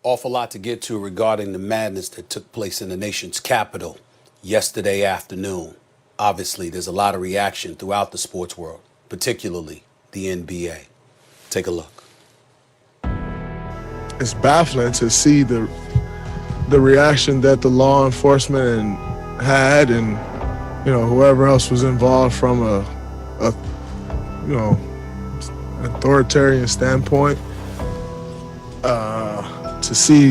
Awful lot to get to regarding the madness that took place in the nation's capital yesterday afternoon. Obviously, there's a lot of reaction throughout the sports world, particularly the NBA. Take a look. It's baffling to see the reaction that the law enforcement had, and whoever else was involved from a authoritarian standpoint. To see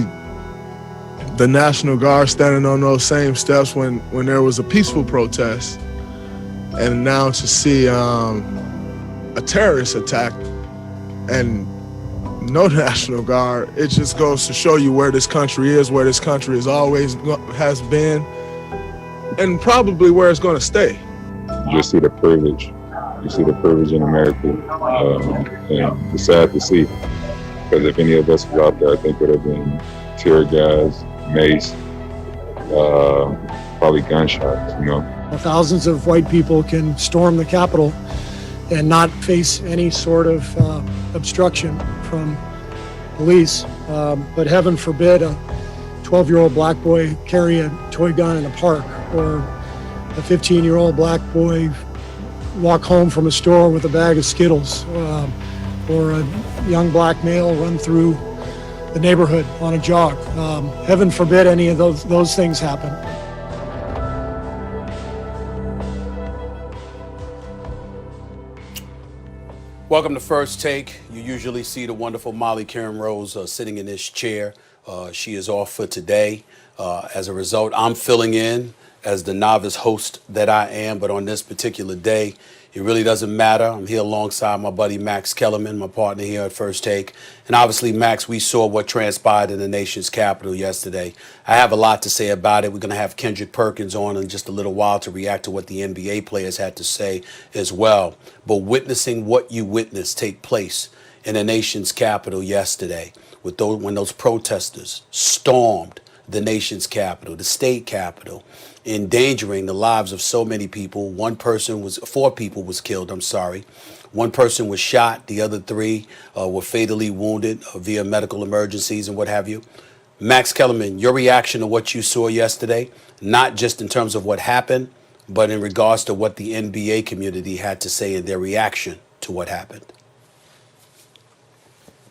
the National Guard standing on those same steps when there was a peaceful protest, and now to see a terrorist attack and no National Guard, it just goes to show you where this country is, where this country has been, and probably where it's going to stay. You just see the privilege. You see the privilege in America, and it's sad to see. Because if any of us was out there, I think it would have been tear gas, mace, probably gunshots, Thousands of white people can storm the Capitol and not face any sort of obstruction from police. But heaven forbid a 12-year-old black boy carry a toy gun in a park, or a 15-year-old black boy walk home from a store with a bag of Skittles, or a young black male run through the neighborhood on a jog. Heaven forbid any of those things happen. Welcome to First Take. You usually see the wonderful Molly Karen Rose sitting in this chair. She is off for today. As a result, I'm filling in as the novice host that I am, but on this particular day, it really doesn't matter. I'm here alongside my buddy Max Kellerman, my partner here at First Take. And obviously, Max, we saw what transpired in the nation's capital yesterday. I have a lot to say about it. We're going to have Kendrick Perkins on in just a little while to react to what the NBA players had to say as well. But witnessing what you witnessed take place in the nation's capital yesterday, when those protesters stormed the nation's capital, the state capital, endangering the lives of so many people. 4 people was killed, One person was shot. The other 3 were fatally wounded via medical emergencies and what have you. Max Kellerman, your reaction to what you saw yesterday, not just in terms of what happened, but in regards to what the NBA community had to say in their reaction to what happened.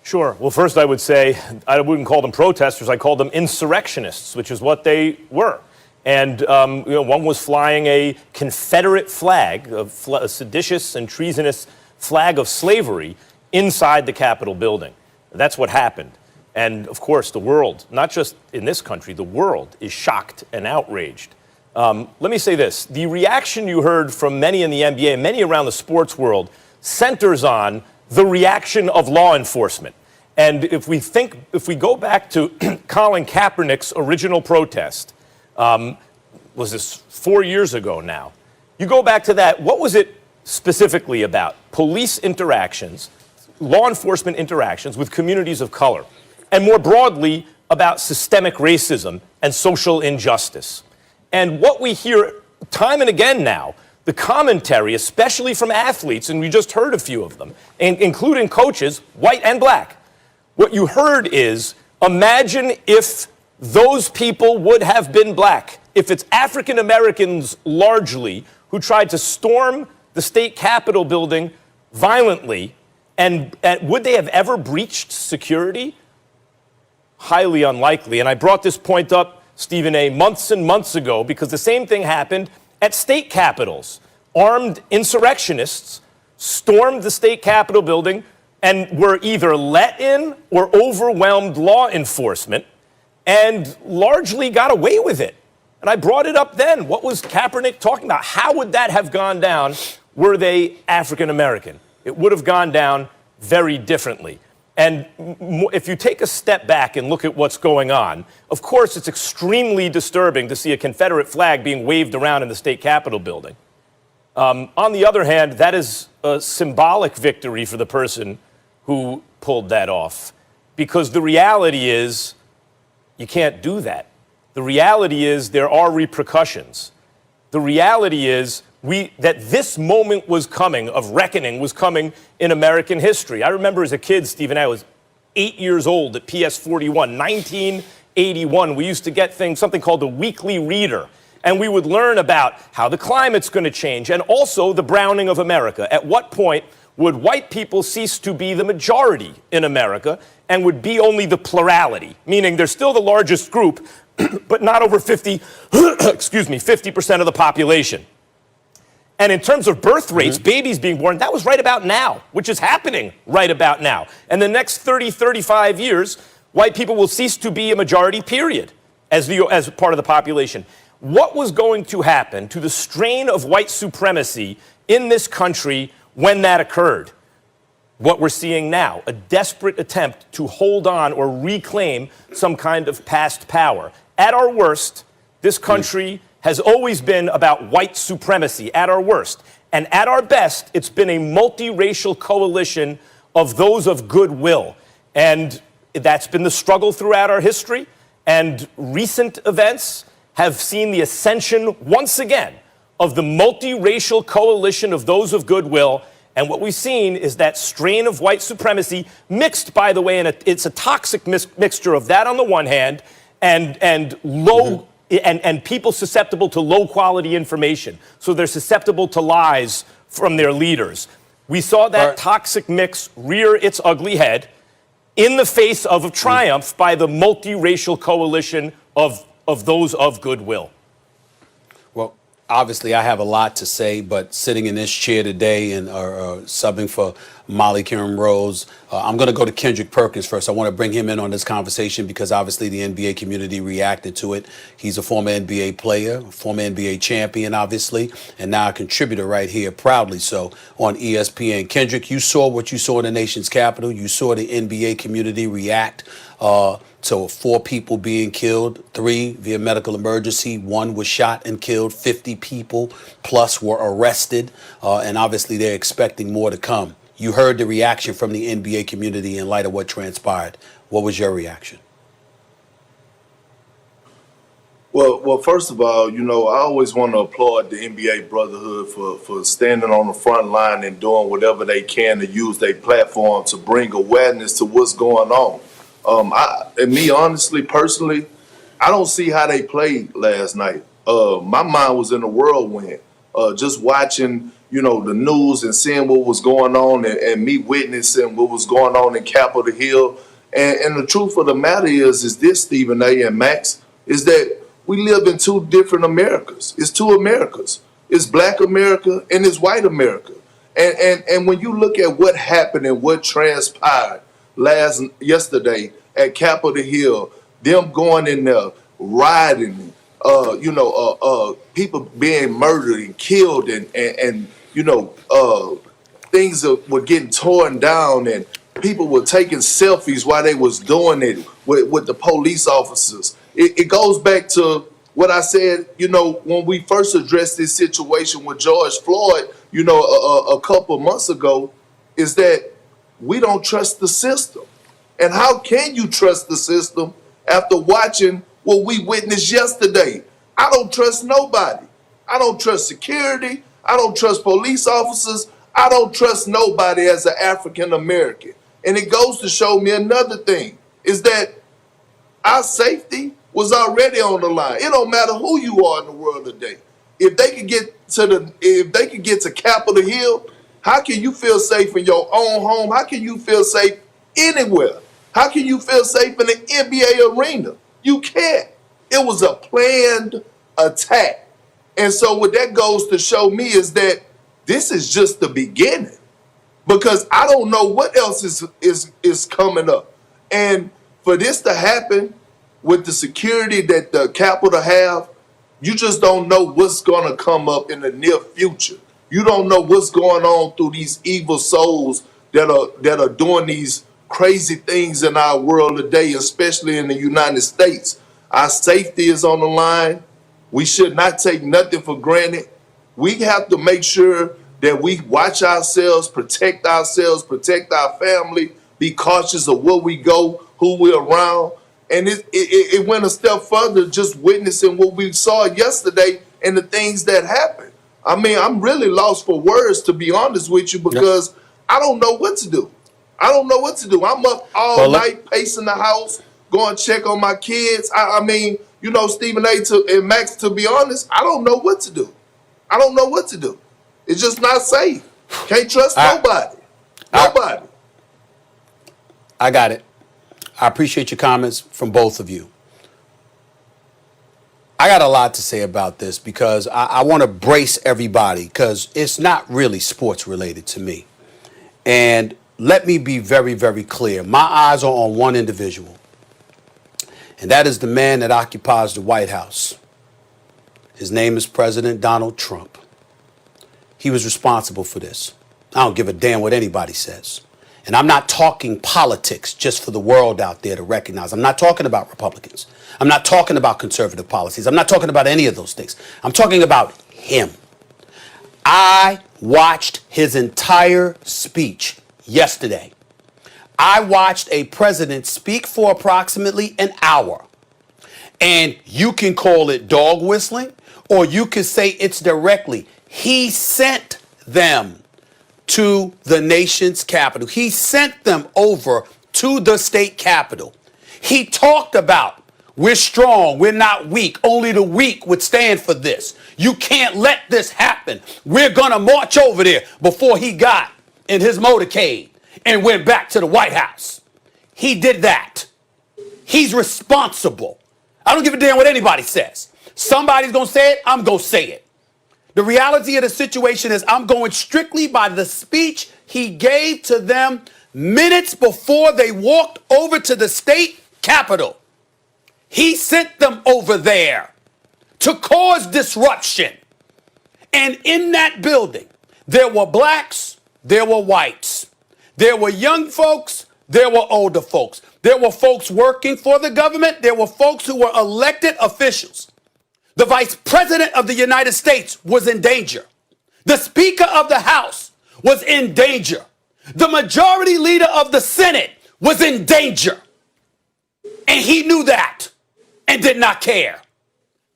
Sure. Well, first I would say I wouldn't call them protesters. I called them insurrectionists, which is what they were. And one was flying a Confederate flag, a seditious and treasonous flag of slavery inside the Capitol building. That's what happened. And of course, the world, not just in this country, the world is shocked and outraged. Let me say this. The reaction you heard from many in the NBA and many around the sports world centers on the reaction of law enforcement. And if we go back to Colin Kaepernick's original protest, was this 4 years ago now? You go back to that, what was it specifically about? Police interactions, law enforcement interactions with communities of color, and more broadly about systemic racism and social injustice. And what we hear time and again now, the commentary, especially from athletes, and we just heard a few of them, including coaches, white and black. What you heard is, imagine if those people would have been black, if it's African Americans largely who tried to storm the state capitol building violently, and would they have ever breached security? Highly unlikely. And I brought this point up, Stephen A., months and months ago, because the same thing happened at state capitals. Armed insurrectionists stormed the state capitol building and were either let in or overwhelmed law enforcement and largely got away with it. And I brought it up then. What was Kaepernick talking about? How would that have gone down were they African American? It would have gone down very differently. And if you take a step back and look at what's going on, of course, it's extremely disturbing to see a Confederate flag being waved around in the state capitol building. On the other hand, that is a symbolic victory for the person who pulled that off, because the reality is you can't do that. The reality is there are repercussions. The reality is that this moment was coming, of reckoning was coming in American history. I remember as a kid, Stephen, I was 8 years old at PS 41, 1981, we used to get something called the Weekly Reader. And we would learn about how the climate's going to change and also the browning of America. At what point would white people cease to be the majority in America and would be only the plurality, meaning they're still the largest group, but not over 50% of the population. And in terms of birth rates, babies being born, that was right about now, which is happening right about now. And the next 30, 35 years, white people will cease to be a majority, period, as part of the population. What was going to happen to the strain of white supremacy in this country when that occurred? What we're seeing now, a desperate attempt to hold on or reclaim some kind of past power. At our worst, this country has always been about white supremacy, at our worst. And at our best, it's been a multiracial coalition of those of goodwill. And that's been the struggle throughout our history. And recent events have seen the ascension once again of the multiracial coalition of those of goodwill. And what we've seen is that strain of white supremacy mixed, by the way, and it's a toxic mixture of that on the one hand and low and people susceptible to low quality information. So they're susceptible to lies from their leaders. We saw that toxic mix rear its ugly head in the face of a triumph by the multiracial coalition of those of goodwill. Well, obviously, I have a lot to say, but sitting in this chair today and subbing for Molly Karen Rose, I'm going to go to Kendrick Perkins first. I want to bring him in on this conversation because obviously the NBA community reacted to it. He's a former NBA player, former NBA champion, obviously, and now a contributor right here, proudly so, on ESPN. Kendrick, you saw what you saw in the nation's capital. You saw the NBA community react to 4 people being killed, 3 via medical emergency, 1 was shot and killed, 50 people plus were arrested, and obviously they're expecting more to come. You heard the reaction from the NBA community in light of what transpired. What was your reaction? Well, first of all, I always want to applaud the NBA brotherhood for standing on the front line and doing whatever they can to use their platform to bring awareness to what's going on. Honestly, personally, I don't see how they played last night. My mind was in a whirlwind, just watching, the news and seeing what was going on and me witnessing what was going on in Capitol Hill. And the truth of the matter is this, Stephen A. and Max, is that we live in 2 different Americas. It's 2 Americas. It's Black America and it's white America. And when you look at what happened and what transpired yesterday at Capitol Hill, them going in there, rioting, people being murdered and killed and things were getting torn down and people were taking selfies while they was doing it with the police officers. It goes back to what I said, when we first addressed this situation with George Floyd, a couple months ago, is that we don't trust the system. And how can you trust the system after watching what we witnessed yesterday? I don't trust nobody. I don't trust security. I don't trust police officers. I don't trust nobody as an African American. And it goes to show me another thing, is that our safety was already on the line. It don't matter who you are in the world today. If they could get to Capitol Hill, how can you feel safe in your own home? How can you feel safe anywhere? How can you feel safe in the NBA arena? You can't. It was a planned attack. And so what that goes to show me is that this is just the beginning, because I don't know what else is coming up. And for this to happen with the security that the Capitol have, you just don't know what's going to come up in the near future. You don't know what's going on through these evil souls that are doing these crazy things in our world today, especially in the United States. Our safety is on the line. We should not take nothing for granted. We have to make sure that we watch ourselves, protect our family, be cautious of where we go, who we're around. And it went a step further, just witnessing what we saw yesterday and the things that happened. I mean, I'm really lost for words, to be honest with you, because I don't know what to do. I don't know what to do. I'm up all Well, night pacing the house, going to check on my kids. I mean, you know, Stephen A. And Max, to be honest, I don't know what to do. I don't know what to do. It's just not safe. Can't trust nobody. Nobody. I got it. I appreciate your comments from both of you. I got a lot to say about this because I want to brace everybody because it's not really sports related to me. And let me be very, very clear. My eyes are on one individual, and that is the man that occupies the White House. His name is President Donald Trump. He was responsible for this. I don't give a damn what anybody says. And I'm not talking politics just for the world out there to recognize. I'm not talking about Republicans. I'm not talking about conservative policies. I'm not talking about any of those things. I'm talking about him. I watched his entire speech yesterday. I watched a president speak for approximately an hour. And you can call it dog whistling, or you could say it's directly. He sent them to the nation's capital. He sent them over to the state capitol. He talked about, we're strong, we're not weak. Only the weak would stand for this. You can't let this happen. We're going to march over there before he got in his motorcade and went back to the White House. He did that. He's responsible. I don't give a damn what anybody says. Somebody's going to say it, I'm going to say it. The reality of the situation is I'm going strictly by the speech he gave to them minutes before they walked over to the state capitol. He sent them over there to cause disruption. And in that building, there were blacks, there were whites, there were young folks, there were older folks. There were folks working for the government, there were folks who were elected officials. The Vice President of the United States was in danger. The Speaker of the House was in danger. The Majority Leader of the Senate was in danger. And he knew that and did not care.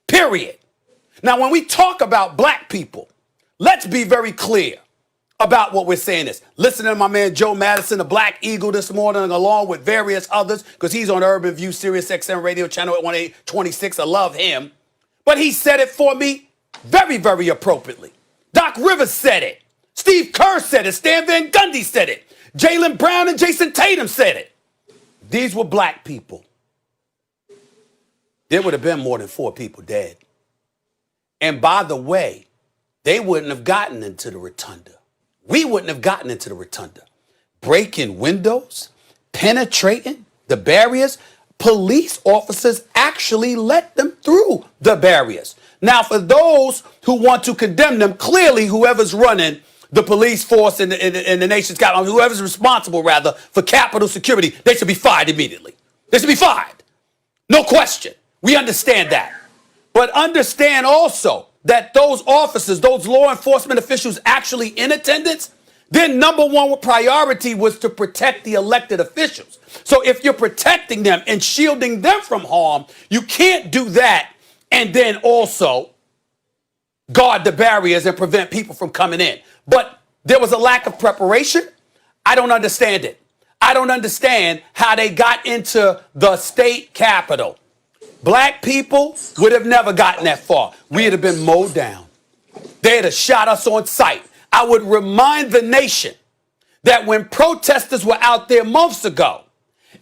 Period. Now, when we talk about black people, let's be very clear about what we're saying is. Listen to my man Joe Madison, the Black Eagle, this morning, along with various others, because he's on Urban View, Sirius XM radio channel at 1826. I love him. But he said it for me very, very appropriately. Doc Rivers said it. Steve Kerr said it. Stan Van Gundy said it. Jaylen Brown and Jason Tatum said it. These were black people. There would have been more than 4 people dead. And by the way, they wouldn't have gotten into the rotunda. We wouldn't have gotten into the rotunda. Breaking windows, penetrating the barriers. Police officers actually let them through the barriers. Now, for those who want to condemn them, clearly whoever's running the police force in the nation's capital, whoever's responsible, rather, for Capitol security, they should be fired immediately. They should be fired. No question. We understand that. But understand also that those officers, those law enforcement officials actually in attendance, their number one priority was to protect the elected officials. So if you're protecting them and shielding them from harm, you can't do that and then also guard the barriers and prevent people from coming in. But there was a lack of preparation. I don't understand it. I don't understand how they got into the state capitol. Black people would have never gotten that far. We'd have been mowed down. They'd have shot us on sight. I would remind the nation that when protesters were out there months ago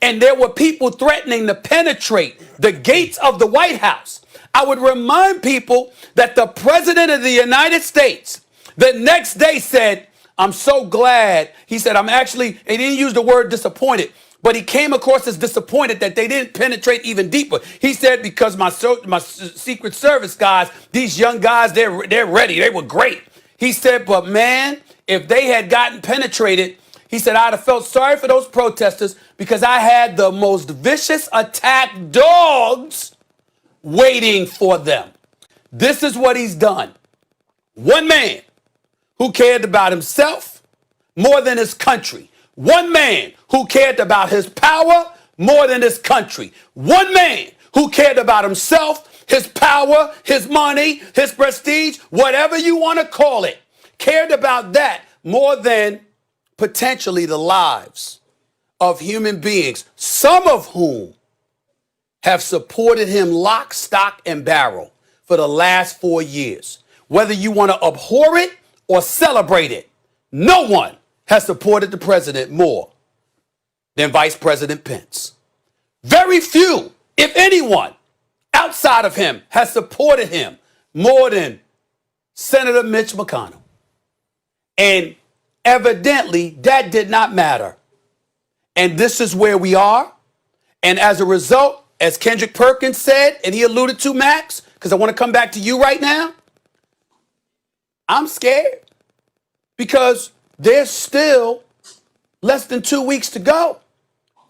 and there were people threatening to penetrate the gates of the White House, I would remind people that the President of the United States the next day said, I'm so glad. He said, he didn't use the word disappointed, but he came across as disappointed that they didn't penetrate even deeper. He said, because my Secret Service guys, these young guys, they're ready. They were great. He said, but man, if they had gotten penetrated, he said, I'd have felt sorry for those protesters because I had the most vicious attack dogs waiting for them. This is what he's done. One man who cared about himself more than his country. One man who cared about his power more than his country. One man who cared about himself, his power, his money, his prestige, whatever you want to call it, cared about that more than potentially the lives of human beings, some of whom have supported him lock, stock, and barrel for the last 4 years. Whether you want to abhor it or celebrate it, no one has supported the president more than Vice President Pence. Very few, if anyone, outside of him has supported him more than Senator Mitch McConnell. And evidently, that did not matter. And this is where we are. And as a result, as Kendrick Perkins said, and he alluded to, Max, because I want to come back to you right now, I'm scared because there's still less than 2 weeks to go.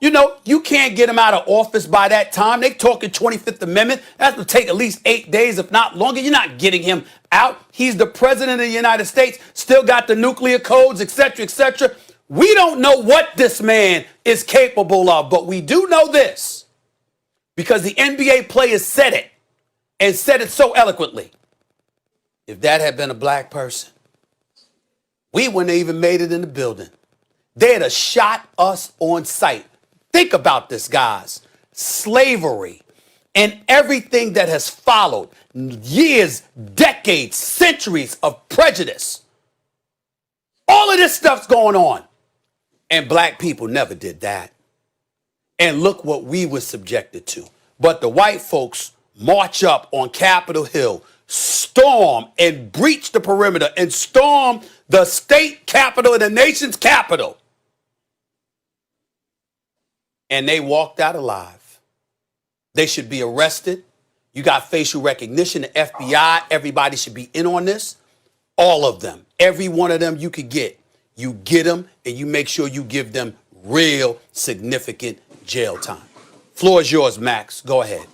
You know, you can't get him out of office by that time. They talking 25th Amendment. That will take at least 8 days, if not longer. You're not getting him out. He's the president of the United States, still got the nuclear codes, et cetera, et cetera. We don't know what this man is capable of, but we do know this because the NBA players said it and said it so eloquently. If that had been a black person, we wouldn't have even made it in the building. They'd have shot us on sight. Think about this, guys. Slavery and everything that has followed, years, decades, centuries of prejudice. All of this stuff's going on. And black people never did that. And look what we were subjected to. But the white folks march up on Capitol Hill, storm and breach the perimeter and storm the state capitol and the nation's capital. And they walked out alive. They should be arrested. You got facial recognition, the FBI, everybody should be in on this. All of them, every one of them you could get. You get them and you make sure you give them real significant jail time. Floor is yours, Max. Go ahead.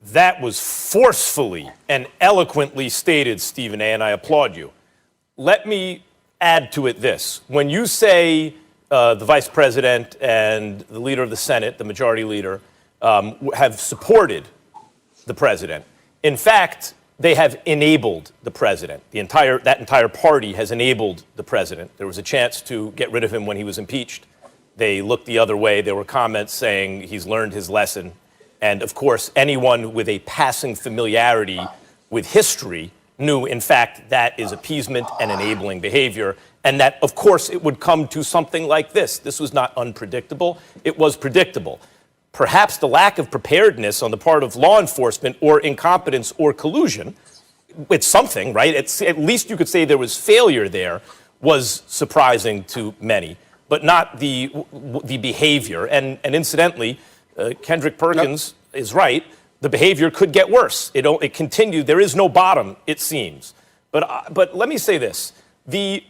That was forcefully and eloquently stated, Stephen A., and I applaud you. Let me add to it this. When you say the vice president and the leader of the Senate, the majority leader, have supported the president, in fact, they have enabled the president. That entire party has enabled the president. There was a chance to get rid of him when he was impeached. They looked the other way. There were comments saying he's learned his lesson. And of course, anyone with a passing familiarity with history knew, in fact, that is appeasement and enabling behavior. And that, of course, it would come to something like this. This was not unpredictable. It was predictable. Perhaps the lack of preparedness on the part of law enforcement or incompetence or collusion, it's something, right? At least you could say there was failure there, was surprising to many, but not the behavior. And incidentally, Kendrick Perkins is right. The behavior could get worse. It continued. There is no bottom, it seems. But let me say this. The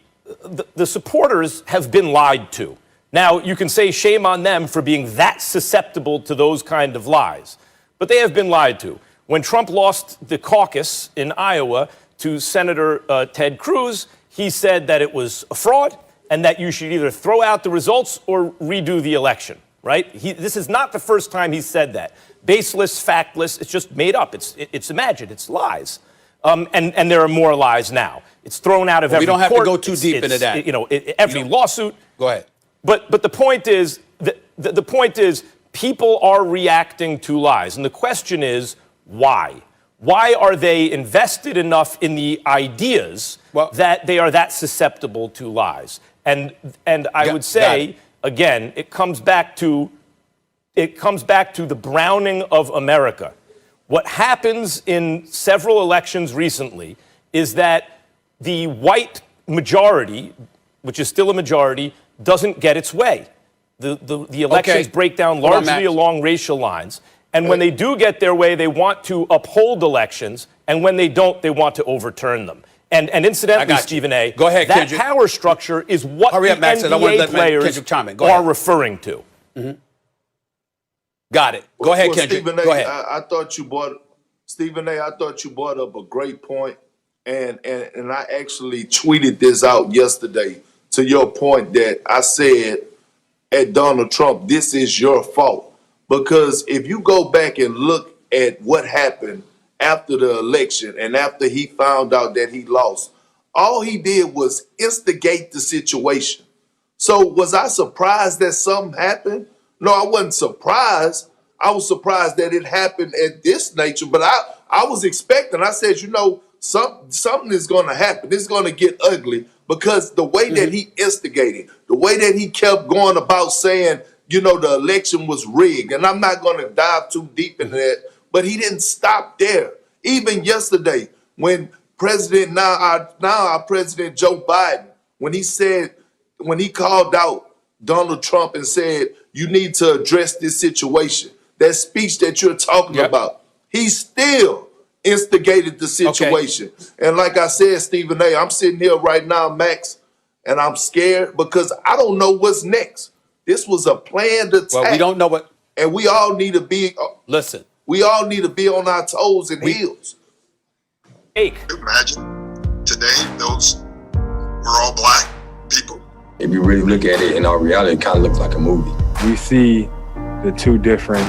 supporters have been lied to. Now, you can say shame on them for being that susceptible to those kind of lies. But they have been lied to. When Trump lost the caucus in Iowa to Senator Ted Cruz, he said that it was a fraud and that you should either throw out the results or redo the election, right? This is not the first time he's said that. Baseless, factless, it's just made up. It's imagined. It's lies. And there are more lies now. It's thrown out of every court. We don't have to go too deep into that. Every lawsuit. Go ahead. But the point is, the point is, people are reacting to lies. And the question is, why? Why are they invested enough in the ideas that they are that susceptible to lies? And I would say, again, it comes back to the browning of America. What happens in several elections recently is that the white majority, which is still a majority, doesn't get its way. The elections break down largely along racial lines. And when they do get their way, they want to uphold elections. And when they don't, they want to overturn them. And incidentally, Stephen A., go ahead, that Kendrick. Power structure is what Hurry the up, Max, NBA players are referring to. Mm-hmm. Got it. Go ahead, Kendrick. Stephen A., go ahead. I thought you brought up a great point, and I actually tweeted this out yesterday to your point that I said at Donald Trump, this is your fault. Because if you go back and look at what happened after the election and after he found out that he lost, all he did was instigate the situation. So was I surprised that something happened? No, I wasn't surprised. I was surprised that it happened at this nature, but I was expecting. I said, something is going to happen. It's going to get ugly because the way that he instigated, the way that he kept going about saying, the election was rigged, and I'm not going to dive too deep into that, but he didn't stop there. Even yesterday, when our President Joe Biden, when he called out Donald Trump and said, you need to address this situation, that speech that you're talking about, he still instigated the situation. Okay. And like I said, Stephen A., I'm sitting here right now, Max, and I'm scared because I don't know what's next. This was a planned attack. Well, we don't know what. And we all need to be. Listen. We all need to be on our toes and heels. Imagine today, we're all black people. If you really look at it in our reality, it kind of looks like a movie. We see the two different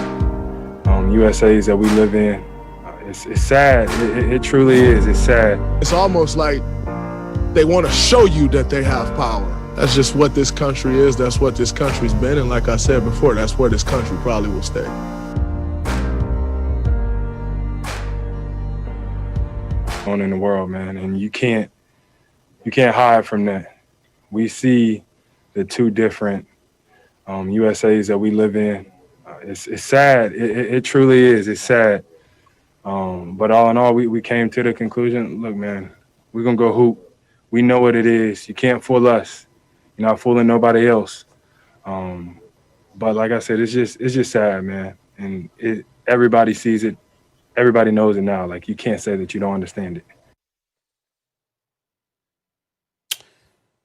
USAs that we live in. It's sad. It truly is. It's sad. It's almost like they want to show you that they have power. That's just what this country is. That's what this country's been. And like I said before, that's where this country probably will stay. On in the world, man, and you can't hide from that. We see the two different USAs that we live in. It's sad. It truly is. It's sad. But all in all, we came to the conclusion, look, man, we're going to go hoop. We know what it is. You can't fool us. You're not fooling nobody else. But like I said, it's just sad, man. And everybody sees it. Everybody knows it now. Like, you can't say that you don't understand it.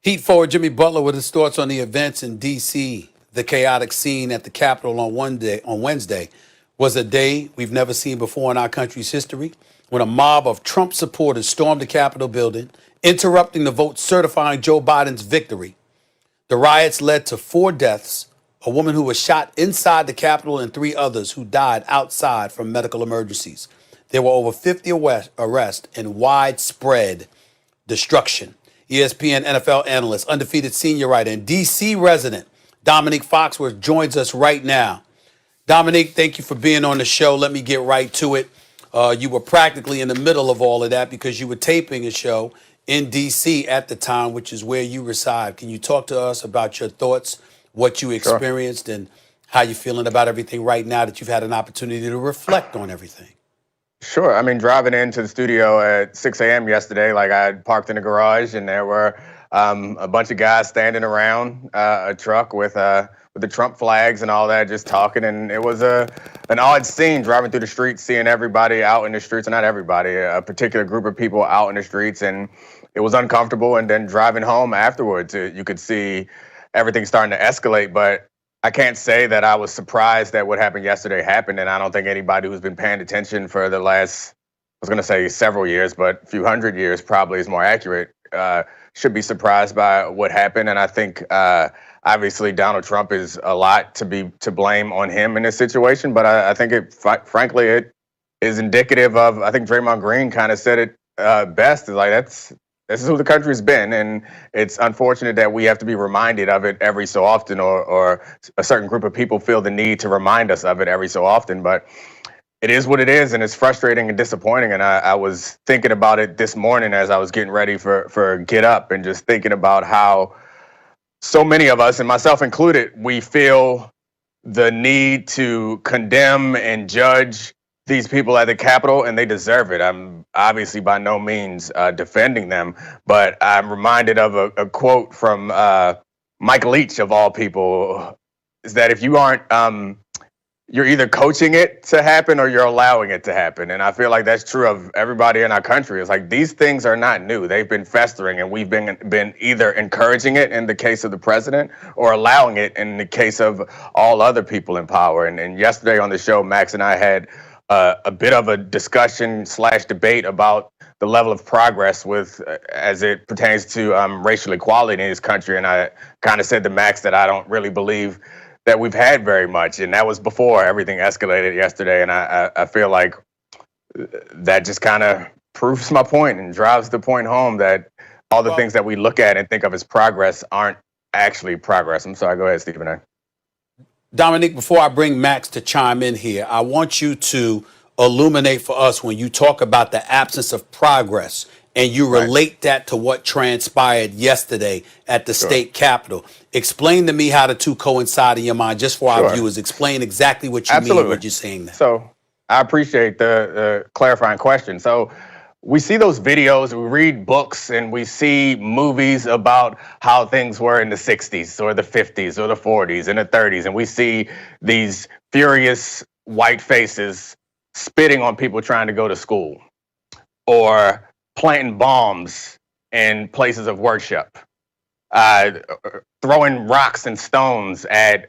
Heat forward Jimmy Butler with his thoughts on the events in D.C. The chaotic scene at the Capitol on Wednesday was a day we've never seen before in our country's history, when a mob of Trump supporters stormed the Capitol building, interrupting the vote certifying Joe Biden's victory. The riots led to 4 deaths, a woman who was shot inside the Capitol and 3 others who died outside from medical emergencies. There were over 50 arrests and widespread destruction. ESPN NFL analyst, undefeated senior writer, and D.C. resident Dominique Foxworth joins us right now. Dominique, thank you for being on the show. Let me get right to it. You were practically in the middle of all of that because you were taping a show in D.C. at the time, which is where you reside. Can you talk to us about your thoughts, what you experienced, and how you're feeling about everything right now that you've had an opportunity to reflect on everything? Sure. I mean, driving into the studio at 6 a.m. yesterday, like I had parked in the garage and there were a bunch of guys standing around a truck with the Trump flags and all that, just talking. And it was an odd scene driving through the streets, seeing everybody out in the streets, and not everybody, a particular group of people out in the streets. And it was uncomfortable. And then driving home afterwards, you could see everything starting to escalate. But I can't say that I was surprised that what happened yesterday happened, and I don't think anybody who's been paying attention for the last, I was going to say several years, but a few hundred years probably is more accurate, should be surprised by what happened. And I think obviously Donald Trump is a lot to blame on him in this situation, but I think frankly it is indicative of, I think Draymond Green kind of said it best, is like this is who the country's been, and it's unfortunate that we have to be reminded of it every so often, or a certain group of people feel the need to remind us of it every so often. But it is what it is, and it's frustrating and disappointing. And I was thinking about it this morning as I was getting ready for Get Up, and just thinking about how so many of us, and myself included, we feel the need to condemn and judge these people at the Capitol, and they deserve it. I'm obviously by no means defending them, but I'm reminded of a quote from Mike Leach, of all people, is that if you aren't, you're either coaching it to happen or you're allowing it to happen. And I feel like that's true of everybody in our country. It's like these things are not new. They've been festering, and we've been either encouraging it in the case of the president or allowing it in the case of all other people in power. And yesterday on the show, Max and I had a bit of a discussion / debate about the level of progress with as it pertains to racial equality in this country. And I kind of said to Max that I don't really believe that we've had very much. And that was before everything escalated yesterday. And I feel like that just kind of proves my point and drives the point home that all the things that we look at and think of as progress aren't actually progress. I'm sorry, go ahead, Stephen A. Dominique, before I bring Max to chime in here, I want you to illuminate for us when you talk about the absence of progress and you relate that to what transpired yesterday at the state capitol. Explain to me how the two coincide in your mind, just for our viewers. Explain exactly what you mean when you're saying that. So I appreciate the clarifying question. So we see those videos, we read books, and we see movies about how things were in the 60s or the 50s or the 40s and the 30s. And we see these furious white faces spitting on people trying to go to school or planting bombs in places of worship, throwing rocks and stones at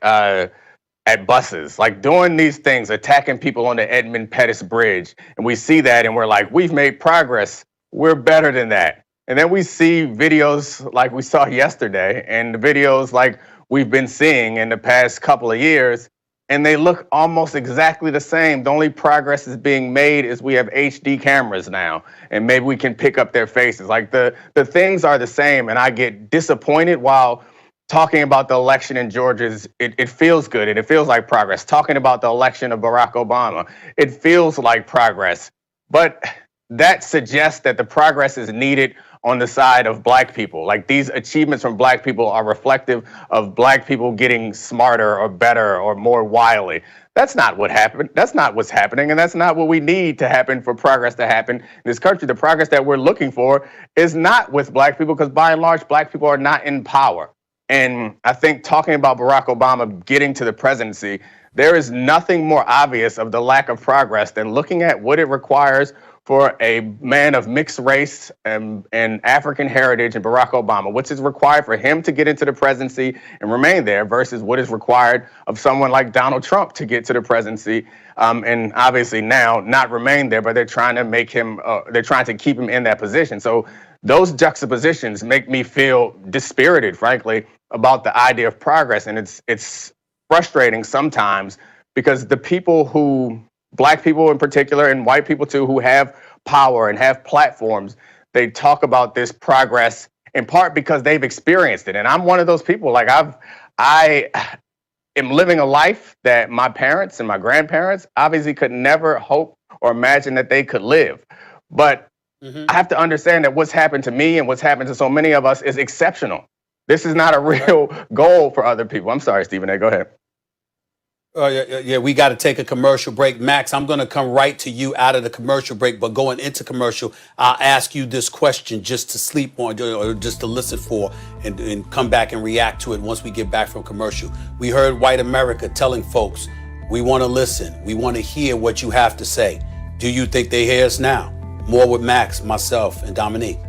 buses, like doing these things, attacking people on the Edmund Pettus Bridge. And we see that and we're like, we've made progress. We're better than that. And then we see videos like we saw yesterday and the videos like we've been seeing in the past couple of years, and they look almost exactly the same. The only progress is being made is we have HD cameras now, and maybe we can pick up their faces. Like the things are the same, and I get disappointed while talking about the election in Georgia. It feels good, and it feels like progress. Talking about the election of Barack Obama, it feels like progress. But that suggests that the progress is needed on the side of Black people. Like these achievements from Black people are reflective of Black people getting smarter or better or more wily. That's not what happened. That's not what's happening, and that's not what we need to happen for progress to happen in this country. The progress that we're looking for is not with Black people, because by and large, Black people are not in power. And I think talking about Barack Obama getting to the presidency, there is nothing more obvious of the lack of progress than looking at what it requires for a man of mixed race and African heritage in Barack Obama, which is required for him to get into the presidency and remain there, versus what is required of someone like Donald Trump to get to the presidency, and obviously now not remain there, but they're trying to make him, they're trying to keep him in that position. So those juxtapositions make me feel dispirited, frankly, about the idea of progress. And it's frustrating sometimes, because the people who, Black people in particular, and white people too, who have power and have platforms, they talk about this progress in part because they've experienced it. And I'm one of those people. Like I am living a life that my parents and my grandparents obviously could never hope or imagine that they could live. But I have to understand that what's happened to me and what's happened to so many of us is exceptional. This is not a real goal for other people. I'm sorry, Stephen A. Go ahead. Yeah, we got to take a commercial break. Max, I'm going to come right to you out of the commercial break, but going into commercial, I'll ask you this question just to sleep on or just to listen for and come back and react to it once we get back from commercial. We heard white America telling folks, we want to listen. We want to hear what you have to say. Do you think they hear us now? More with Max, myself, and Dominique.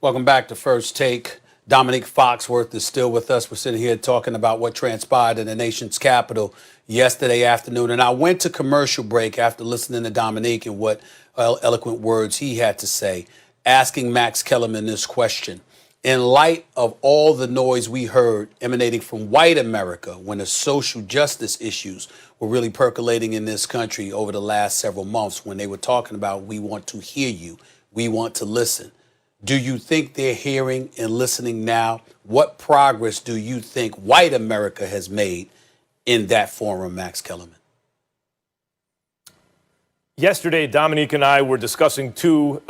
Welcome back to First Take. Dominique Foxworth is still with us. We're sitting here talking about what transpired in the nation's capital yesterday afternoon. And I went to commercial break after listening to Dominique and what eloquent words he had to say, asking Max Kellerman this question. In light of all the noise we heard emanating from white America when the social justice issues were really percolating in this country over the last several months, when they were talking about, we want to hear you, we want to listen. Do you think they're hearing and listening now? What progress do you think white America has made in that forum, Max Kellerman? Yesterday, Dominique and I were discussing the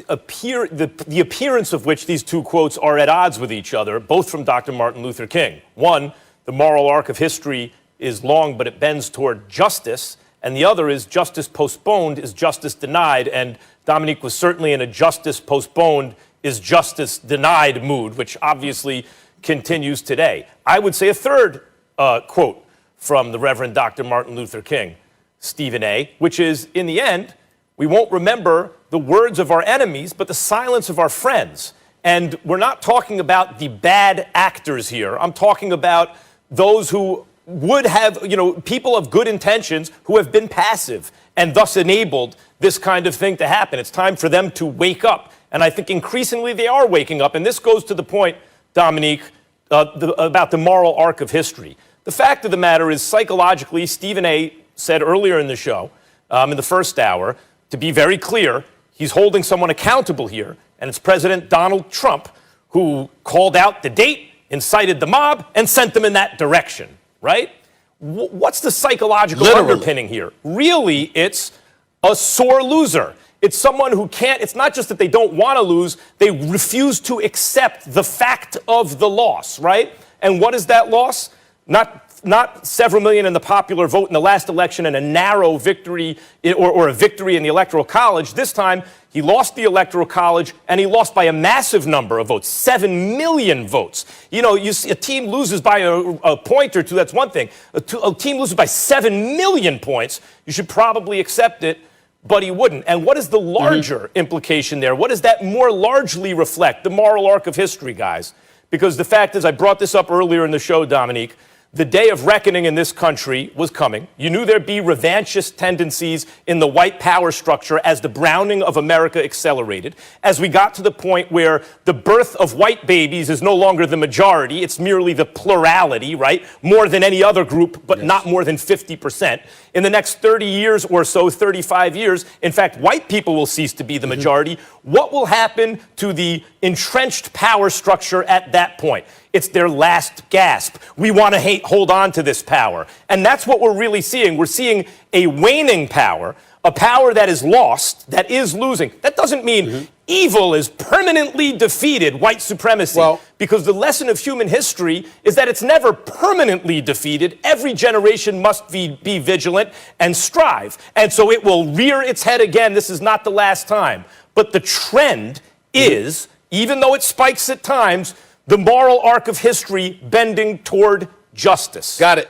appearance of which these two quotes are at odds with each other, both from Dr. Martin Luther King. One, the moral arc of history is long, but it bends toward justice. And the other is justice postponed is justice denied. And Dominique was certainly in a justice postponed is justice denied mood, which obviously continues today. I would say a third quote from the Reverend Dr. Martin Luther King, Stephen A., which is, in the end, we won't remember the words of our enemies, but the silence of our friends. And we're not talking about the bad actors here. I'm talking about those who would have, people of good intentions who have been passive and thus enabled this kind of thing to happen. It's time for them to wake up. And I think increasingly they are waking up. And this goes to the point, Dominique, about the moral arc of history. The fact of the matter is, psychologically, Stephen A. said earlier in the show, in the first hour, to be very clear, he's holding someone accountable here, and it's President Donald Trump, who called out the date, incited the mob, and sent them in that direction, right? What's the psychological underpinning here? Really, it's a sore loser. It's someone who can't, it's not just that they don't want to lose, they refuse to accept the fact of the loss, right? And what is that loss? Not several million in the popular vote in the last election and a narrow victory or a victory in the Electoral College. This time, he lost the Electoral College and he lost by a massive number of votes, 7 million votes. You know, you see a team loses by a point or two, that's one thing. A team loses by 7 million points, you should probably accept it, but he wouldn't. And what is the larger implication there? What does that more largely reflect? The moral arc of history, guys. Because the fact is, I brought this up earlier in the show, Dominique, the day of reckoning in this country was coming. You knew there'd be revanchist tendencies in the white power structure as the browning of America accelerated, as we got to the point where the birth of white babies is no longer the majority, it's merely the plurality, right? More than any other group, but not more than 50%. In the next 30 years or so, 35 years, in fact, white people will cease to be the majority. What will happen to the entrenched power structure at that point? It's their last gasp. We want to hold on to this power. And that's what we're really seeing. We're seeing a waning power, a power that is lost, that is losing. That doesn't mean evil is permanently defeated, white supremacy, because the lesson of human history is that it's never permanently defeated. Every generation must be vigilant and strive. And so it will rear its head again. This is not the last time. But the trend is, even though it spikes at times, the moral arc of history bending toward justice. Got it.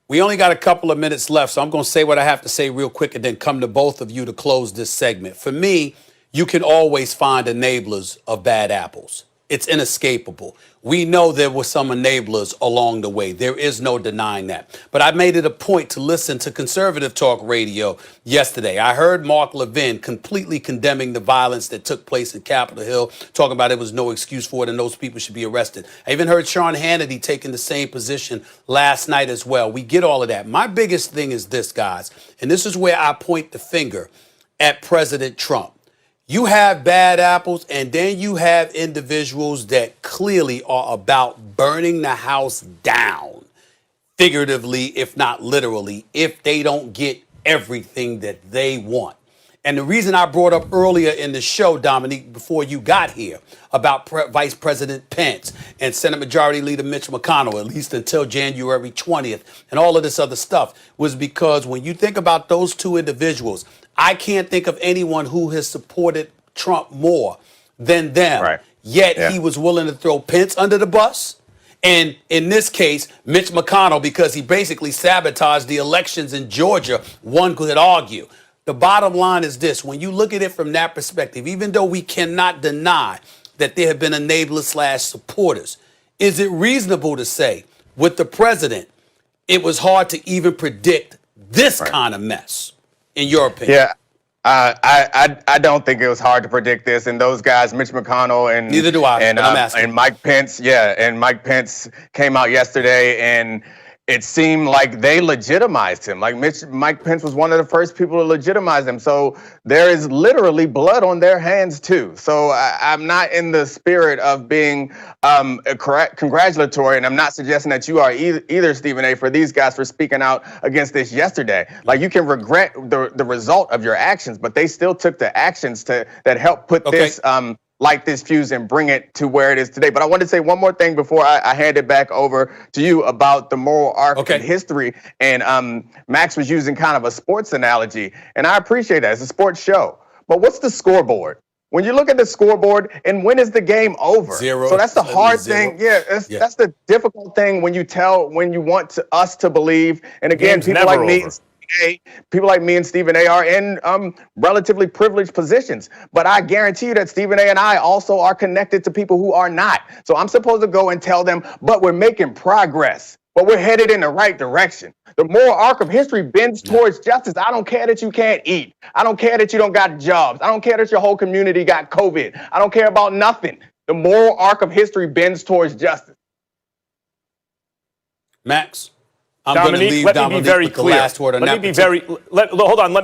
We only got a couple of minutes left, so I'm going to say what I have to say real quick and then come to both of you to close this segment. For me, you can always find enablers of bad apples. It's inescapable. We know there were some enablers along the way. There is no denying that. But I made it a point to listen to conservative talk radio yesterday. I heard Mark Levin completely condemning the violence that took place in Capitol Hill, talking about it was no excuse for it and those people should be arrested. I even heard Sean Hannity taking the same position last night as well. We get all of that. My biggest thing is this, guys, and this is where I point the finger at President Trump. You have bad apples, and then you have individuals that clearly are about burning the house down, figuratively, if not literally, if they don't get everything that they want. And the reason I brought up earlier in the show, Dominique, before you got here, about Vice President Pence and Senate Majority Leader Mitch McConnell, at least until January 20th, and all of this other stuff, was because when you think about those two individuals, I can't think of anyone who has supported Trump more than them. Right. Yet he was willing to throw Pence under the bus. And in this case, Mitch McConnell, because he basically sabotaged the elections in Georgia, one could argue. The bottom line is this. When you look at it from that perspective, even though we cannot deny that there have been enablers / supporters, is it reasonable to say with the president, it was hard to even predict this kind of mess? In your opinion? Yeah, I don't think it was hard to predict this. And those guys, Mitch McConnell and neither do I. And Mike Pence, and Mike Pence came out yesterday and it seemed like they legitimized him. Like Mike Pence was one of the first people to legitimize him. So there is literally blood on their hands too. So I'm not in the spirit of being congratulatory, and I'm not suggesting that you are either, Stephen A., for these guys for speaking out against this yesterday. Like, you can regret the result of your actions, but they still took the actions that helped put this light this fuse and bring it to where it is today. But I wanted to say one more thing before I hand it back over to you about the moral arc in history. And Max was using kind of a sports analogy, and I appreciate that. It's a sports show. But what's the scoreboard? When you look at the scoreboard, and when is the game over? 0. So that's the hard thing. Yeah, that's the difficult thing when you want us to believe. And again, people like me. People like me and Stephen A. are in relatively privileged positions. But I guarantee you that Stephen A. and I also are connected to people who are not. So I'm supposed to go and tell them, but we're making progress. But we're headed in the right direction. The moral arc of history bends towards justice. I don't care that you can't eat. I don't care that you don't got jobs. I don't care that your whole community got COVID. I don't care about nothing. The moral arc of history bends towards justice. Max? Dominique, let me be very clear. Hold on.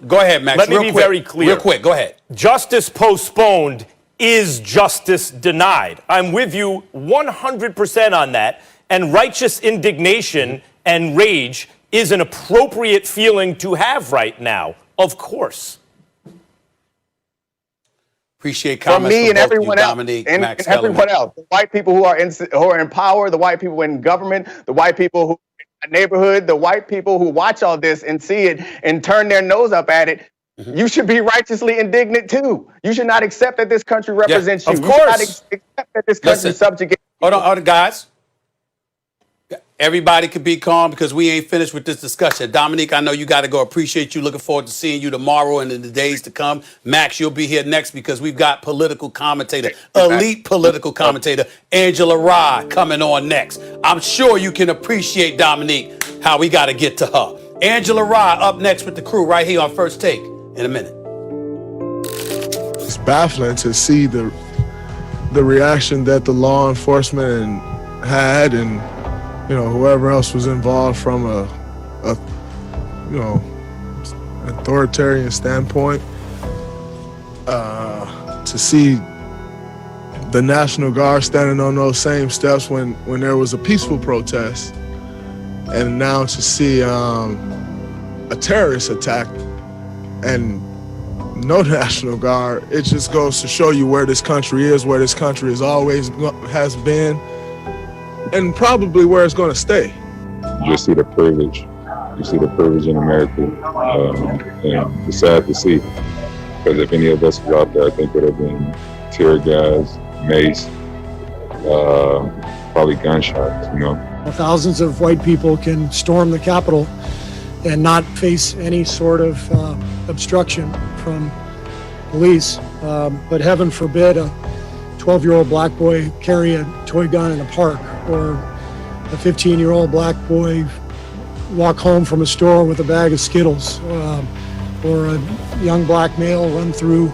Go ahead, Max. Let me be very clear. Real quick, go ahead. Justice postponed is justice denied. I'm with you 100% on that. And righteous indignation and rage is an appropriate feeling to have right now, of course. Appreciate comments from me from and both everyone you, else, Dominique, and Max everyone Kellerman. else. The white people who are in power, the white people in government, the white people who in the neighborhood, the white people who watch all this and see it and turn their nose up at it. You should be righteously indignant too. You should not accept that this country represents you. Of You should not course. accept that this country Listen, subjugates you. hold on, guys. Everybody could be calm because we ain't finished with this discussion. Dominique, I know you got to go. Appreciate you. Looking forward to seeing you tomorrow and in the days to come. Max, you'll be here next because we've got political commentator, elite political commentator, Angela Rye coming on next. I'm sure you can appreciate, Dominique, how we got to get to her. Angela Rye up next with the crew right here on First Take in a minute. It's baffling to see the reaction that the law enforcement had, and whoever else was involved from a authoritarian standpoint. To see the National Guard standing on those same steps when there was a peaceful protest, and now to see a terrorist attack and no National Guard, it just goes to show you where this country is, where this country has been, and probably where it's going to stay. You just see the privilege. You see the privilege in America, and it's sad to see. Because if any of us was out there, I think it would have been tear gas, mace, probably gunshots. Thousands of white people can storm the Capitol and not face any sort of obstruction from police. But heaven forbid a 12-year-old black boy carry a toy gun in a park, or a 15-year-old black boy walk home from a store with a bag of Skittles, or a young black male run through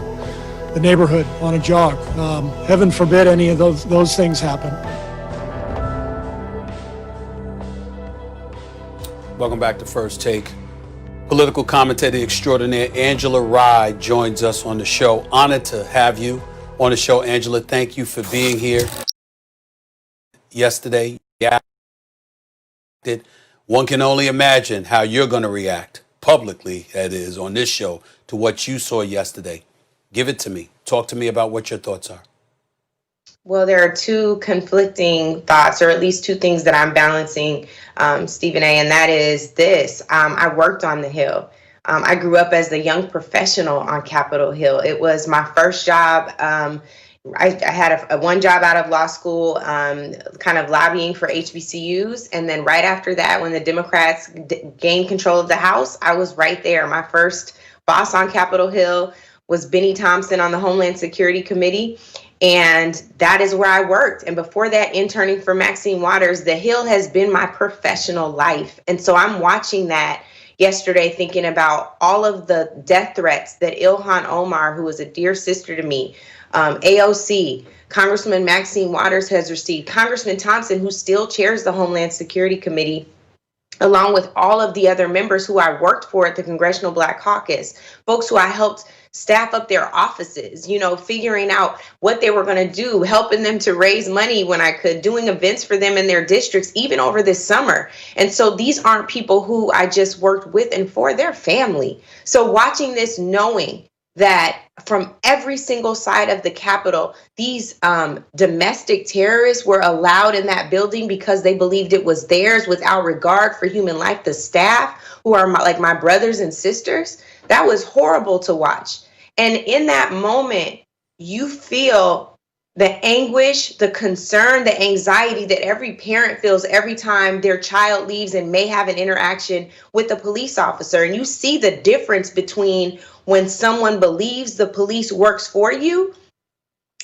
the neighborhood on a jog. Heaven forbid any of those things happen. Welcome back to First Take. Political commentator extraordinaire Angela Rye joins us on the show. Honored to have you on the show, Angela. Thank you for being here. Yesterday, one can only imagine how you're going to react publicly, that is, on this show, to what you saw yesterday. Give it to me. Talk to me about what your thoughts are. Well, there are two conflicting thoughts, or at least two things that I'm balancing, Stephen A., and that is this. I worked on the Hill. I grew up as the young professional on Capitol Hill. It was my first job. I had a one job out of law school, kind of lobbying for HBCUs. And then right after that, when the Democrats gained control of the House, I was right there. My first boss on Capitol Hill was Benny Thompson on the Homeland Security Committee. And that is where I worked. And before that, interning for Maxine Waters, the Hill has been my professional life. And so I'm watching that yesterday, thinking about all of the death threats that Ilhan Omar, who is a dear sister to me, AOC, Congressman Maxine Waters has received, Congressman Thompson, who still chairs the Homeland Security Committee, along with all of the other members who I worked for at the Congressional Black Caucus, folks who I helped staff up their offices, figuring out what they were going to do, helping them to raise money when I could, doing events for them in their districts, even over this summer. And so these aren't people who I just worked with and for, their family. So watching this, knowing that from every single side of the Capitol, these domestic terrorists were allowed in that building because they believed it was theirs without regard for human life. The staff, who are like my brothers and sisters, that was horrible to watch. And in that moment, you feel the anguish, the concern, the anxiety that every parent feels every time their child leaves and may have an interaction with a police officer. And you see the difference between when someone believes the police works for you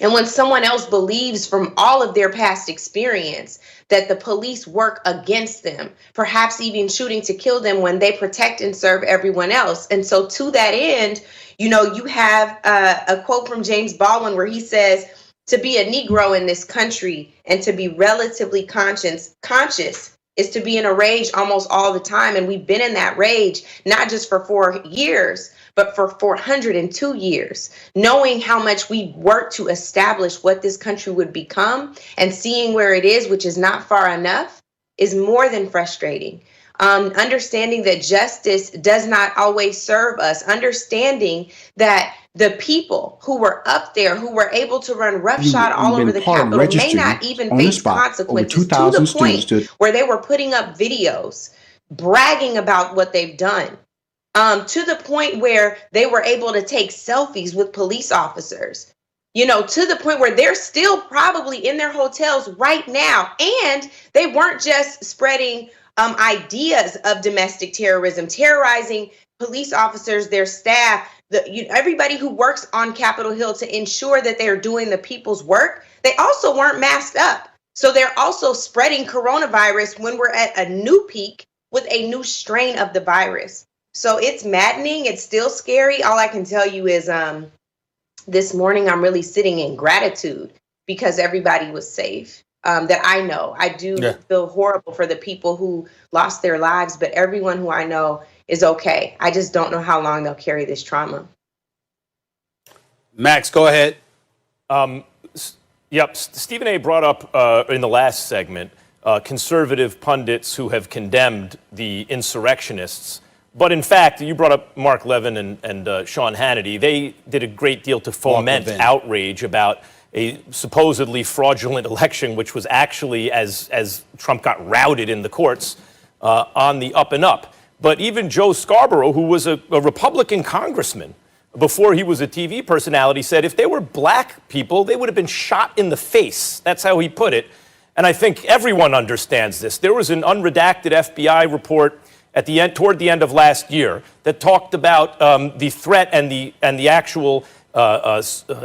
and when someone else believes from all of their past experience that the police work against them, perhaps even shooting to kill them when they protect and serve everyone else. And so to that end, you have a quote from James Baldwin where he says, to be a Negro in this country and to be relatively conscious is to be in a rage almost all the time. And we've been in that rage, not just for 4 years, but for 402 years, knowing how much we worked to establish what this country would become and seeing where it is, which is not far enough, is more than frustrating. Understanding that justice does not always serve us, understanding that the people who were up there, who were able to run roughshod all over the Capitol, may not even face consequences, to the point where they were putting up videos bragging about what they've done. To the point where they were able to take selfies with police officers, to the point where they're still probably in their hotels right now. And they weren't just spreading ideas of domestic terrorism, terrorizing police officers, their staff, everybody who works on Capitol Hill to ensure that they're doing the people's work. They also weren't masked up. So they're also spreading coronavirus when we're at a new peak with a new strain of the virus. So it's maddening. It's still scary. All I can tell you is this morning I'm really sitting in gratitude because everybody was safe. That I know. I do feel horrible for the people who lost their lives, but everyone who I know is okay. I just don't know how long they'll carry this trauma. Max, go ahead. Yep. Stephen A. brought up in the last segment conservative pundits who have condemned the insurrectionists. But in fact, you brought up Mark Levin and Sean Hannity. They did a great deal to foment outrage about a supposedly fraudulent election, which was actually, as Trump got routed in the courts, on the up and up. But even Joe Scarborough, who was a Republican congressman before he was a TV personality, said if they were black people, they would have been shot in the face. That's how he put it. And I think everyone understands this. There was an unredacted FBI report at the end, toward the end of last year, that talked about the threat and the actual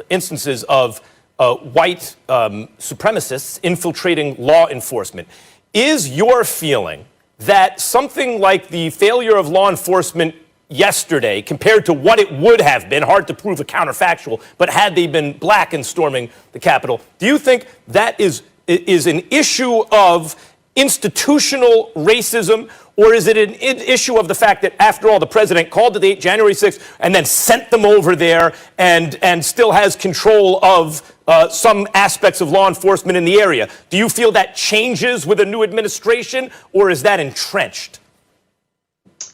instances of white supremacists infiltrating law enforcement. Is your feeling that something like the failure of law enforcement yesterday, compared to what it would have been, hard to prove a counterfactual, but had they been black and storming the Capitol, do you think that is an issue of institutional racism, or is it an issue of the fact that, after all, the president called the date January 6th and then sent them over there and still has control of some aspects of law enforcement in the area? Do you feel that changes with a new administration, or is that entrenched?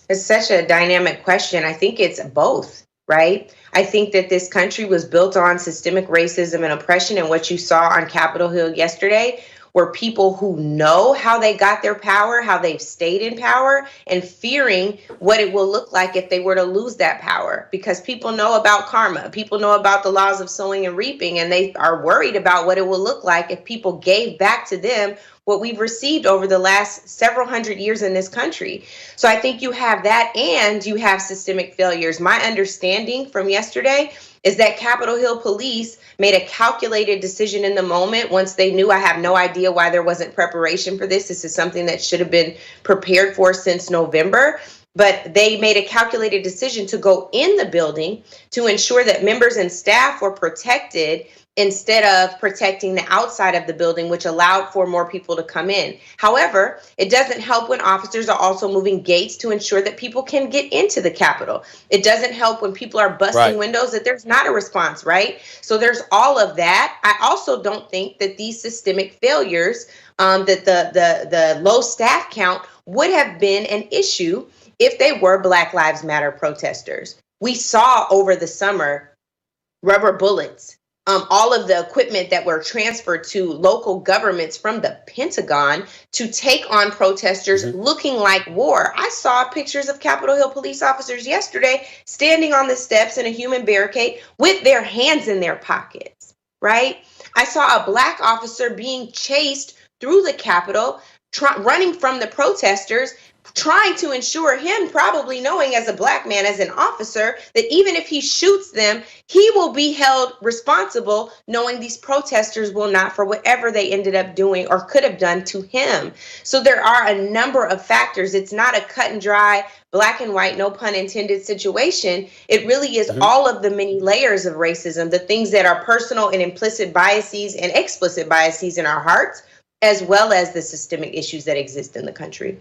It's such a dynamic question. I think it's both, right? I think that this country was built on systemic racism and oppression, and what you saw on Capitol Hill yesterday were people who know how they got their power, how they've stayed in power, and fearing what it will look like if they were to lose that power. Because people know about karma, people know about the laws of sowing and reaping, and they are worried about what it will look like if people gave back to them what we've received over the last several hundred years in this country. So I think you have that, and you have systemic failures. My understanding from yesterday is that Capitol Hill police made a calculated decision in the moment once they knew. I have no idea why there wasn't preparation for this. This is something that should have been prepared for since November. But they made a calculated decision to go in the building to ensure that members and staff were protected instead of protecting the outside of the building, which allowed for more people to come in. However, it doesn't help when officers are also moving gates to ensure that people can get into the Capitol. It doesn't help when people are busting windows, that there's not a response, right? So there's all of that. I also don't think that these systemic failures, that the low staff count would have been an issue if they were Black Lives Matter protesters. We saw over the summer rubber bullets, all of the equipment that were transferred to local governments from the Pentagon to take on protesters looking like war. I saw pictures of Capitol Hill police officers yesterday standing on the steps in a human barricade with their hands in their pockets, right? I saw a Black officer being chased through the Capitol, running from the protesters, trying to ensure him, probably knowing as a Black man, as an officer, that even if he shoots them, he will be held responsible, knowing these protesters will not, for whatever they ended up doing or could have done to him. So there are a number of factors. It's not a cut and dry, black and white, no pun intended situation. It really is all of the many layers of racism, the things that are personal and implicit biases and explicit biases in our hearts, as well as the systemic issues that exist in the country.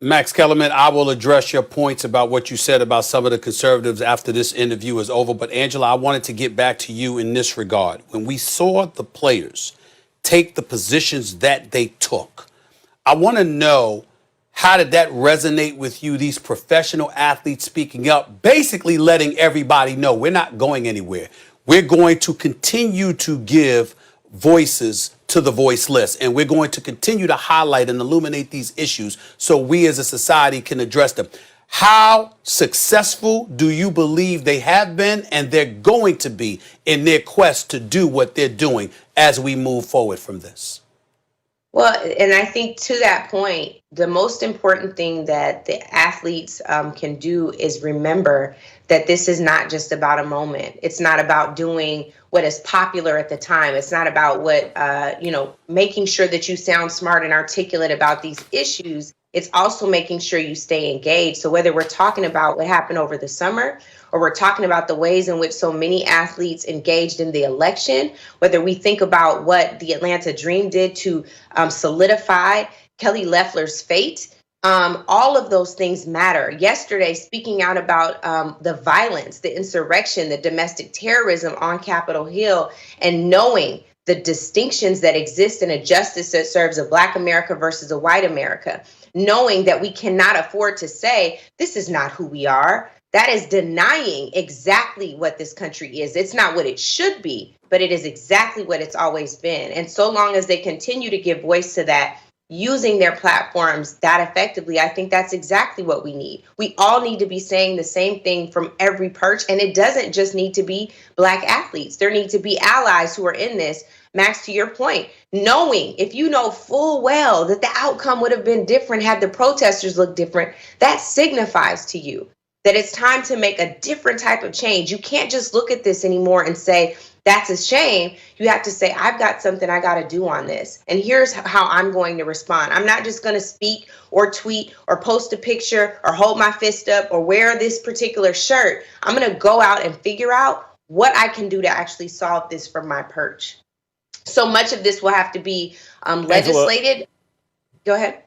Max Kellerman, I will address your points about what you said about some of the conservatives after this interview is over. But Angela, I wanted to get back to you in this regard. When we saw the players take the positions that they took, I want to know, how did that resonate with you, these professional athletes speaking up, basically letting everybody know we're not going anywhere. We're going to continue to give voices to the voiceless, and we're going to continue to highlight and illuminate these issues so we as a society can address them. How successful do you believe they have been and they're going to be in their quest to do what they're doing as we move forward from this? Well, and I think to that point, the most important thing that the athletes can do is remember that this is not just about a moment. It's not about doing what is popular at the time. It's not about what, making sure that you sound smart and articulate about these issues. It's also making sure you stay engaged. So whether we're talking about what happened over the summer, or we're talking about the ways in which so many athletes engaged in the election, whether we think about what the Atlanta Dream did to solidify Kelly Loeffler's fate, all of those things matter. Yesterday, speaking out about the violence, the insurrection, the domestic terrorism on Capitol Hill, and knowing the distinctions that exist in a justice that serves a Black America versus a white America, knowing that we cannot afford to say, this is not who we are. That is denying exactly what this country is. It's not what it should be, but it is exactly what it's always been. And so long as they continue to give voice to that, using their platforms that effectively, I think that's exactly what we need. We all need to be saying the same thing from every perch. And it doesn't just need to be Black athletes. There need to be allies who are in this. Max, to your point, knowing, if you know full well that the outcome would have been different had the protesters looked different, that signifies to you that it's time to make a different type of change. You can't just look at this anymore and say, that's a shame. You have to say, I've got something I got to do on this. And here's how I'm going to respond. I'm not just going to speak or tweet or post a picture or hold my fist up or wear this particular shirt. I'm going to go out and figure out what I can do to actually solve this from my perch. So much of this will have to be legislated. Go ahead.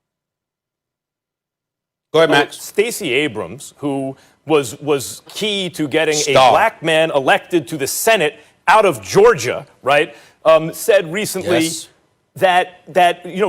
Go ahead, Max. Stacey Abrams, who was key to getting a Black man elected to the Senate out of Georgia, right, said recently that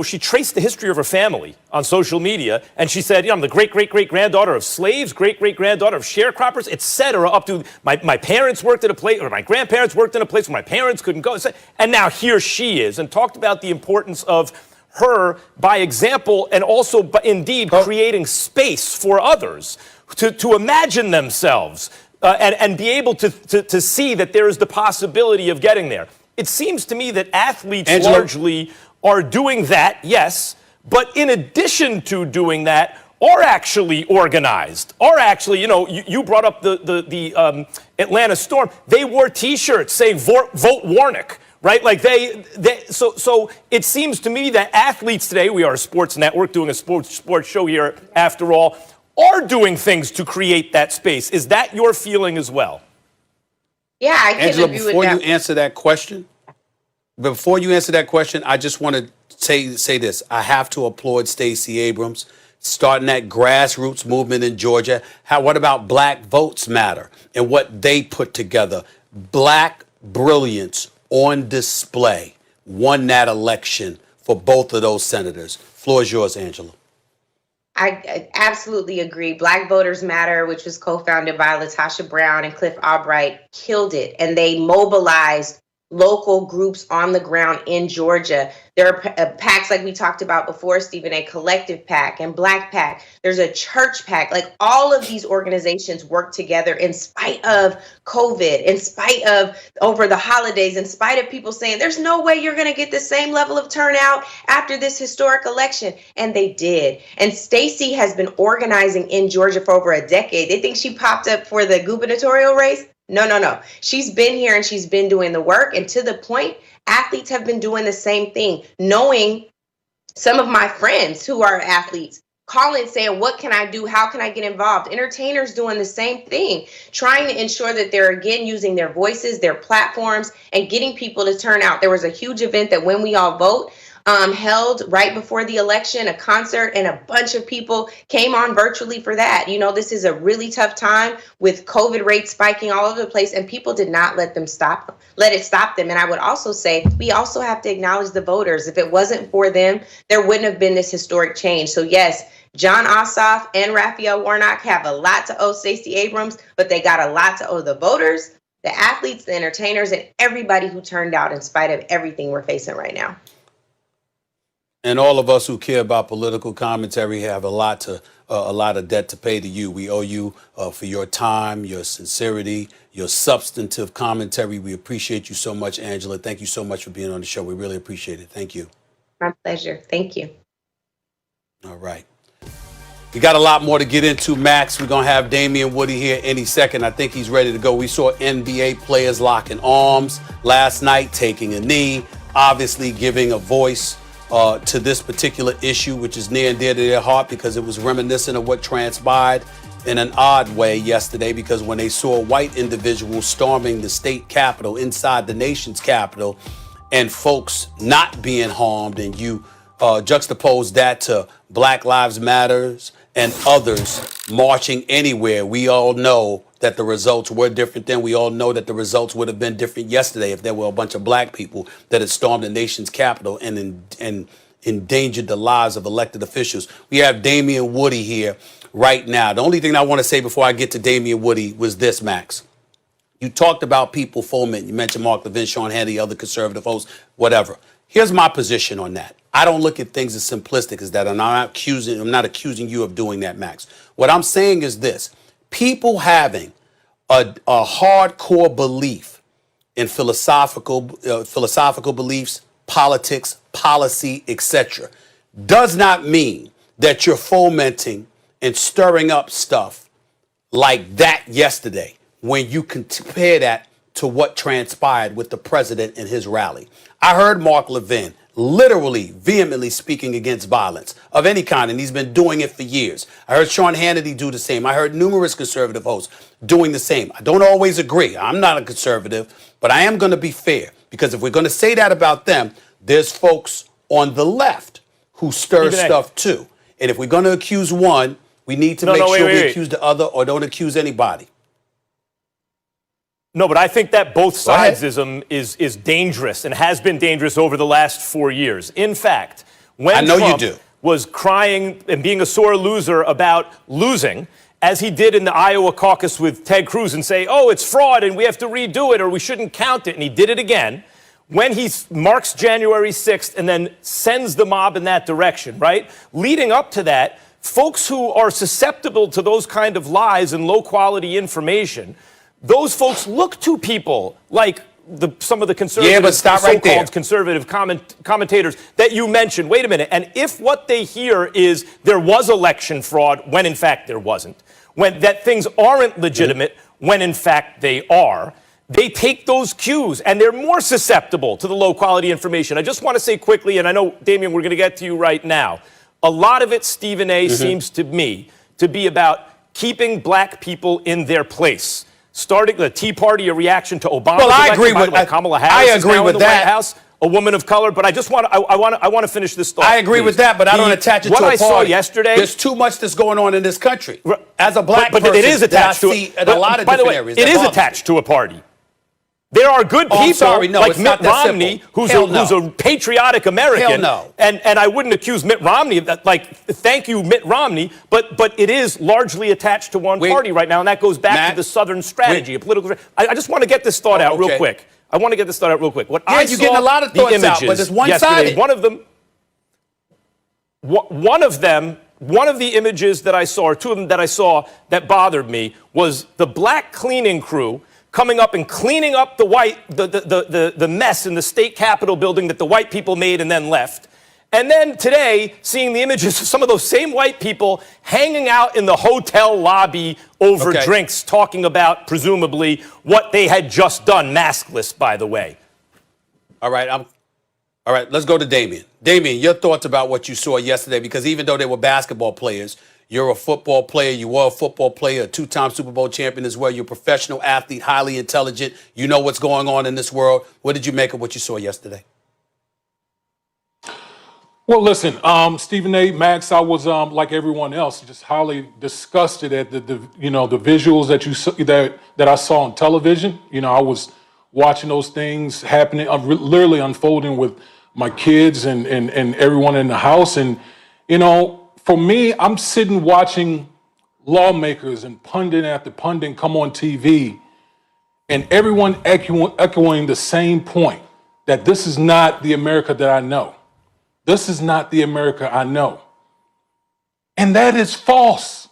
she traced the history of her family on social media, and she said, I'm the great-great-great-granddaughter of slaves, great-great-granddaughter of sharecroppers, et cetera, up to my parents worked at a place, or my grandparents worked in a place where my parents couldn't go, and now here she is, and talked about the importance of her by example, and also indeed creating space for others to imagine themselves and be able to see that there is the possibility of getting there. It seems to me that athletes largely are doing that, yes, but in addition to doing that, are actually organized, are actually, you brought up the Atlanta Storm. They wore T-shirts saying vote Warnock. Right? Like so it seems to me that athletes today, we are a sports network doing a sports show here after all, are doing things to create that space. Is that your feeling as well? Yeah, I can Angela, agree with that. before you answer that question, I just want to say this. I have to applaud Stacey Abrams starting that grassroots movement in Georgia. What about Black Votes Matter and what they put together? Black brilliance on display, won that election for both of those senators. Floor is yours, Angela. I absolutely agree. Black Voters Matter, which was co-founded by LaTosha Brown and Cliff Albright, killed it. And they mobilized local groups on the ground in Georgia. There are PACs like we talked about before, Stephen, a collective PAC and Black PAC. There's a church PAC. Like all of these organizations work together in spite of COVID, in spite of over the holidays, in spite of people saying there's no way you're going to get the same level of turnout after this historic election. And they did. And Stacey has been organizing in Georgia for over a decade. They think she popped up for the gubernatorial race. No. She's been here and she's been doing the work. And to the point, athletes have been doing the same thing. Knowing some of my friends who are athletes calling saying, what can I do? How can I get involved? Entertainers doing the same thing, trying to ensure that they're again using their voices, their platforms, and getting people to turn out. There was a huge event that When We All Vote held right before the election, a concert, and a bunch of people came on virtually for that. You know, this is a really tough time with COVID rates spiking all over the place, and people did not let it stop them. And I would also say we also have to acknowledge the voters. If it wasn't for them, there wouldn't have been this historic change. So yes, John Ossoff and Raphael Warnock have a lot to owe Stacey Abrams, but they got a lot to owe the voters, the athletes, the entertainers, and everybody who turned out in spite of everything we're facing right now. And all of us who care about political commentary have a lot of debt to pay to you. We owe you for your time, your sincerity, your substantive commentary. We appreciate you so much, Angela. Thank you so much for being on the show. We really appreciate it. Thank you. My pleasure. Thank you. All right. We got a lot more to get into, Max. We're going to have Damian Woody here any second. I think he's ready to go. We saw NBA players locking arms last night, taking a knee, obviously giving a voice to this particular issue, which is near and dear to their heart because it was reminiscent of what transpired in an odd way yesterday, because when they saw white individuals storming the state capitol, inside the nation's capital, and folks not being harmed, and you juxtapose that to Black Lives Matters and others marching anywhere, we all know that the results were different then. We all know that the results would have been different yesterday if there were a bunch of black people that had stormed the nation's capital and endangered the lives of elected officials. We have Damian Woody here right now. The only thing I want to say before I get to Damian Woody was this, Max. You talked about people fomenting. You mentioned Mark Levin, Sean Hannity, other conservative hosts, whatever. Here's my position on that. I don't look at things as simplistic as that. I'm not accusing you of doing that, Max. What I'm saying is this. People having a hardcore belief in philosophical beliefs, politics, policy, etc., does not mean that you're fomenting and stirring up stuff like that yesterday when you compare that to what transpired with the president and his rally. I heard Mark Levin literally vehemently speaking against violence of any kind, and he's been doing it for years. I heard Sean Hannity do the same. I heard numerous conservative hosts doing the same. I don't always agree. I'm not a conservative, but I am going to be fair, because if we're going to say that about them, there's folks on the left who stir stuff too. And if we're going to accuse one, we need to make sure we accuse the other, or don't accuse anybody. No, but I think that both sidesism is dangerous and has been dangerous over the last 4 years. In fact, when Trump was crying and being a sore loser about losing, as he did in the Iowa caucus with Ted Cruz, and say, oh, it's fraud and we have to redo it or we shouldn't count it, and he did it again, when he marks January 6th and then sends the mob in that direction, right? Leading up to that, folks who are susceptible to those kind of lies and low-quality information, those folks look to people like some of the conservative, so-called conservative commentators that you mentioned. Wait a minute. And if what they hear is there was election fraud when in fact there wasn't, when that things aren't legitimate when in fact they are, they take those cues and they're more susceptible to the low-quality information. I just want to say quickly, and I know, Damian, we're going to get to you right now, a lot of it, Stephen A., seems to me to be about keeping black people in their place. Starting the Tea Party, a reaction to Obama. Well, I agree with that. Kamala Harris is now in the White House, a woman of color. But I just want to finish this thought. I agree with that, but I don't attach it to a party. What I saw yesterday. There's too much that's going on in this country. As a black person, but it is attached to a lot of different areas. It is attached to a party. There are good people like Mitt Romney, who's a patriotic American. Hell no. And I wouldn't accuse Mitt Romney of that. Like, thank you, Mitt Romney. But it is largely attached to one party right now, and that goes back to the Southern strategy, a political. I just want to get this thought out real quick. What I saw, you're getting a lot of thoughts out, but it's one-sided. One of the images that I saw, or two of them that I saw that bothered me, was the black cleaning crew coming up and cleaning up the mess in the state capitol building that the white people made and then left. And then today, seeing the images of some of those same white people hanging out in the hotel lobby over drinks, talking about, presumably, what they had just done, maskless, by the way. All right, All right, let's go to Damien. Damien, your thoughts about what you saw yesterday, because even though they were basketball players, you're a football player, you were a football player, a two-time Super Bowl champion as well. You're a professional athlete, highly intelligent. You know what's going on in this world. What did you make of what you saw yesterday? Well, listen, Stephen A. Max, I was like everyone else, just highly disgusted at the visuals that I saw on television. I was watching those things happening, literally unfolding with my kids and everyone in the house. And for me, I'm sitting watching lawmakers and pundit after pundit come on TV, and everyone echoing the same point, that this is not the America that I know. This is not the America I know. And that is false.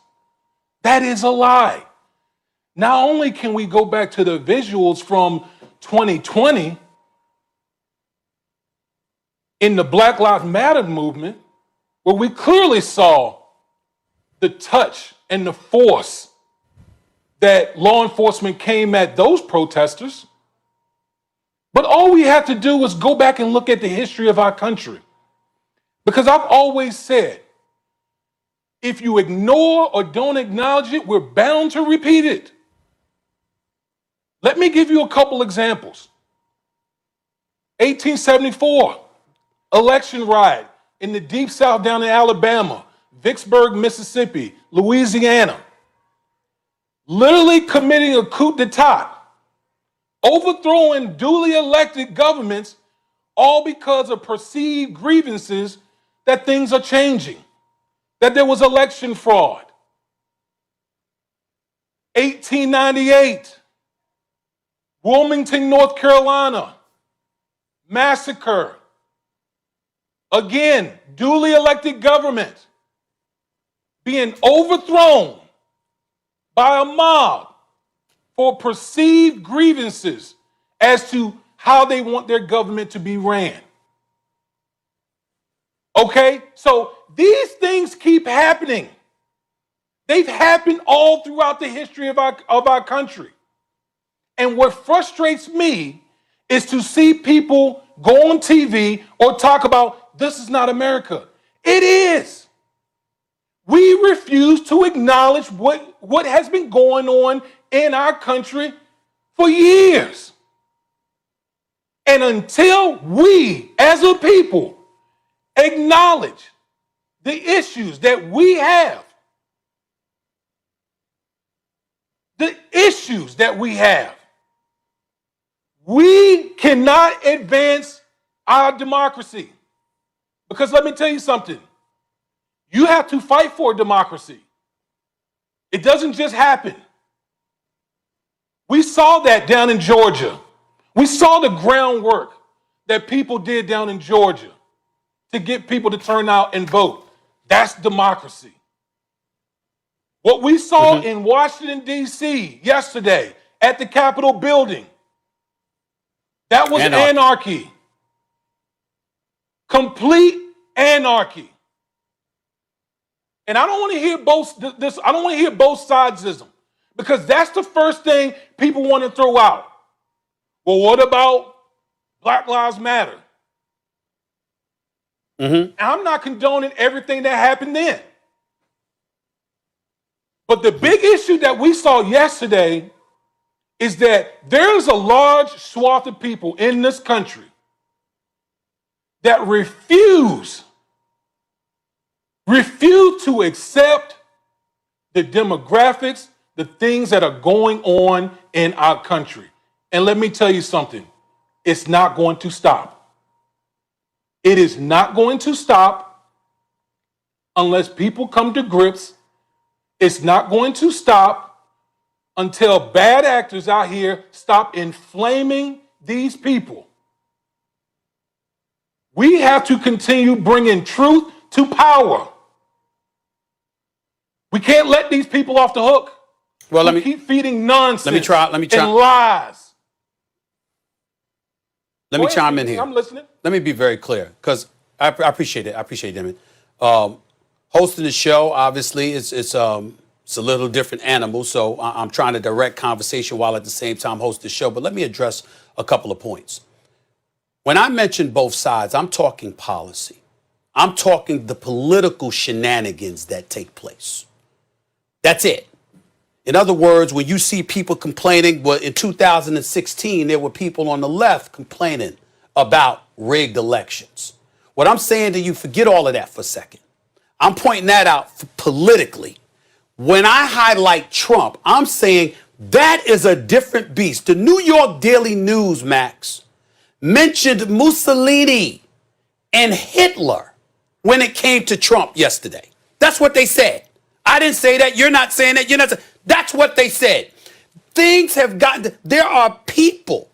That is a lie. Not only can we go back to the visuals from 2020 in the Black Lives Matter movement, where we clearly saw the touch and the force that law enforcement came at those protesters. But all we have to do is go back and look at the history of our country. Because I've always said, if you ignore or don't acknowledge it, we're bound to repeat it. Let me give you a couple examples. 1874, election riot in the Deep South down in Alabama, Vicksburg, Mississippi, Louisiana. Literally committing a coup d'etat, overthrowing duly elected governments, all because of perceived grievances that things are changing, that there was election fraud. 1898, Wilmington, North Carolina, massacre. Again, duly elected government being overthrown by a mob for perceived grievances as to how they want their government to be ran. Okay, so these things keep happening. They've happened all throughout the history of our country. And what frustrates me is to see people go on TV or talk about this is not America. It is. We refuse to acknowledge what has been going on in our country for years. And until we, as a people, acknowledge the issues that we have, we cannot advance our democracy. Because let me tell you something. You have to fight for democracy. It doesn't just happen. We saw that down in Georgia. We saw the groundwork that people did down in Georgia to get people to turn out and vote. That's democracy. What we saw in Washington, D.C. yesterday at the Capitol building, that was anarchy. Complete anarchy. And I don't want to hear I don't want to hear both sidesism, because that's the first thing people want to throw out. Well, what about Black Lives Matter? And I'm not condoning everything that happened then. But the big issue that we saw yesterday is that there's a large swath of people in this country that refuse to accept the demographics, the things that are going on in our country. And let me tell you something, it's not going to stop. It is not going to stop unless people come to grips. It's not going to stop until bad actors out here stop inflaming these people. We have to continue bringing truth to power. We can't let these people off the hook. Well, let me keep feeding nonsense. Let me try. And lies. Let me chime in here. I'm listening. Let me be very clear, because I appreciate it. I appreciate it, Damon. Hosting the show, obviously, it's a little different animal. So I'm trying to direct conversation while at the same time host the show. But let me address a couple of points. When I mention both sides, I'm talking policy. I'm talking the political shenanigans that take place. That's it. In other words, when you see people complaining, well, in 2016, there were people on the left complaining about rigged elections. What I'm saying to you, forget all of that for a second. I'm pointing that out politically. When I highlight Trump, I'm saying that is a different beast. The New York Daily News, Max, mentioned Mussolini and Hitler when it came to Trump yesterday. That's what they said. I didn't say that. You're not saying that. You're not saying. That's what they said. Things have gotten, there are people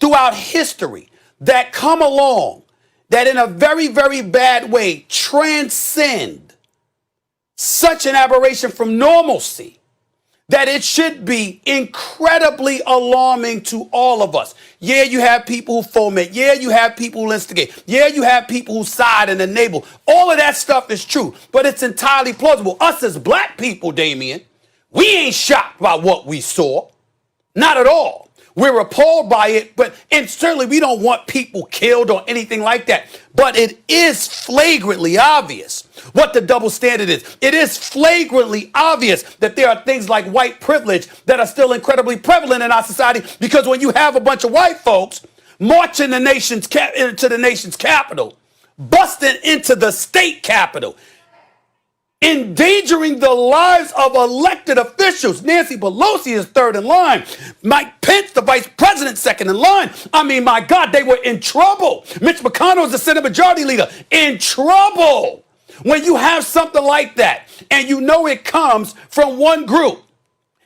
throughout history that come along that in a very, very bad way transcend such an aberration from normalcy that it should be incredibly alarming to all of us. Yeah, you have people who foment. Yeah, you have people who instigate. Yeah, you have people who side and enable. All of that stuff is true, but it's entirely plausible. Us as black people, Damien, we ain't shocked by what we saw. Not at all. We're appalled by it, and certainly we don't want people killed or anything like that. But it is flagrantly obvious what the double standard is. It is flagrantly obvious that there are things like white privilege that are still incredibly prevalent in our society, because when you have a bunch of white folks marching into the nation's capital, busting into the state capitol, endangering the lives of elected officials. Nancy Pelosi is third in line. Mike Pence, the vice president, second in line. I mean, my God, they were in trouble. Mitch McConnell is the Senate Majority Leader. In trouble. When you have something like that, and you know it comes from one group,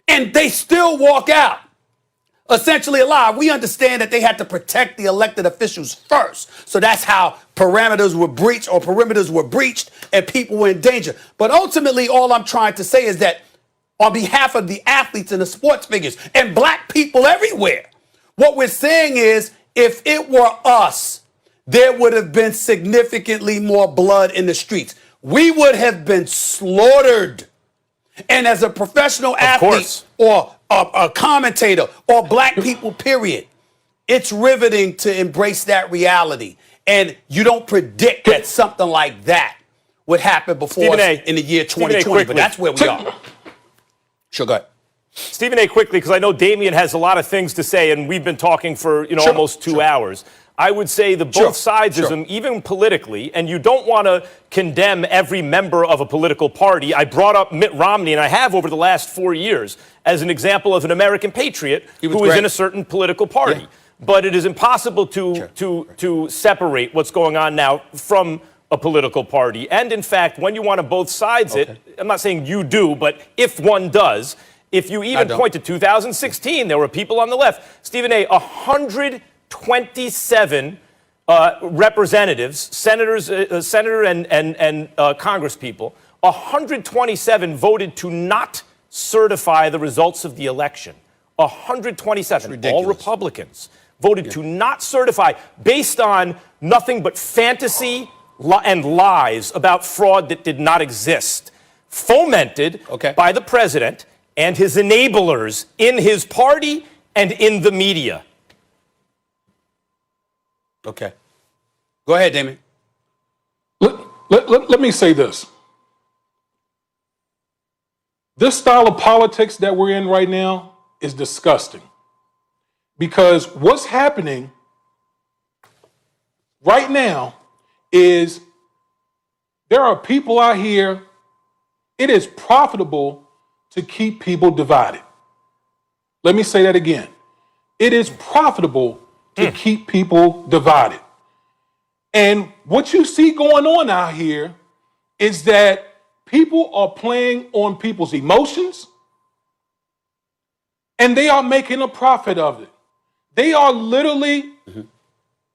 and they still walk out essentially alive, we understand that they had to protect the elected officials first. So that's how perimeters were breached and people were in danger. But ultimately, all I'm trying to say is that on behalf of the athletes and the sports figures and black people everywhere, what we're saying is, if it were us, there would have been significantly more blood in the streets. We would have been slaughtered. And as a professional athlete or a commentator or black people, period, it's riveting to embrace that reality. And you don't predict that something like that would happen before us in the year 2020, but that's where we are. Sure, go ahead. Stephen A., quickly, because I know Damien has a lot of things to say, and we've been talking for almost 2 hours. I would say the both sidesism, even politically, and you don't want to condemn every member of a political party. I brought up Mitt Romney, and I have over the last 4 years, as an example of an American patriot who is in a certain political party. Yeah. But it is impossible to separate what's going on now from a political party. And in fact, when you want to both sides it, I'm not saying you do, but if one does, if you even point to 2016, there were people on the left. Stephen A., 127 representatives, senators, senator and Congress people, 127 voted to not certify the results of the election. 127, all Republicans, voted to not certify based on nothing but fantasy and lies about fraud that did not exist, fomented by the president and his enablers in his party and in the media. Okay. Go ahead, Damien. Let me say this. This style of politics that we're in right now is disgusting. Because what's happening right now is there are people out here, it is profitable to keep people divided. Let me say that again. It is profitable to keep people divided. And what you see going on out here is that people are playing on people's emotions and they are making a profit of it. They are literally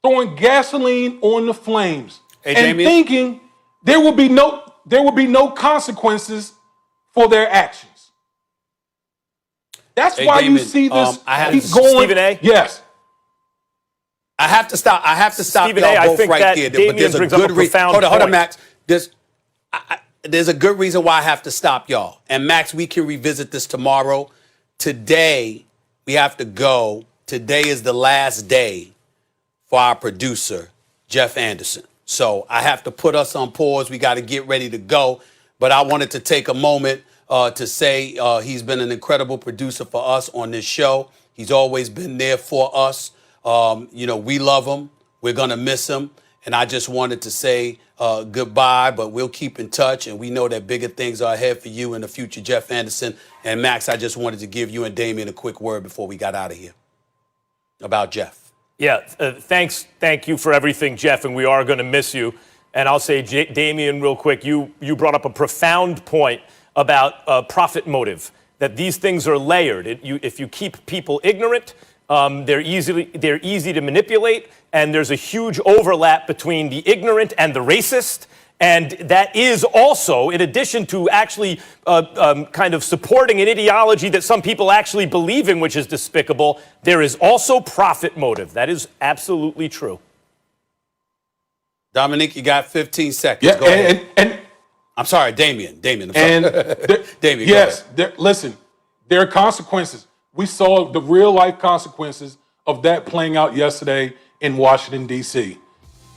throwing gasoline on the flames and thinking there will be no consequences for their actions. That's why Damien, you see this keep going. Stephen A.? Yes. I have to stop Stephen y'all A., both right there. But there's a good reason. Hold on, Max. There's a good reason why I have to stop y'all. And Max, we can revisit this tomorrow. Today, we have to go. Today is the last day for our producer, Jeff Anderson. So I have to put us on pause. We got to get ready to go. But I wanted to take a moment to say he's been an incredible producer for us on this show. He's always been there for us. We love him. We're going to miss him. And I just wanted to say goodbye, but we'll keep in touch. And we know that bigger things are ahead for you in the future, Jeff Anderson. And Max, I just wanted to give you and Damian a quick word before we got out of here about Jeff. Yeah, thank you for everything, Jeff, and we are going to miss you. And I'll say, Damian, real quick, you brought up a profound point about profit motive, that these things are layered. If you keep people ignorant, they're easy to manipulate, and there's a huge overlap between the ignorant and the racist. And that is also, in addition to actually kind of supporting an ideology that some people actually believe in, which is despicable, there is also profit motive. That is absolutely true. Dominique, you got 15 seconds. Yeah, Go ahead. And I'm sorry, Damian. I'm sorry. Damian, yes, listen, there are consequences. We saw the real life consequences of that playing out yesterday in Washington, D.C.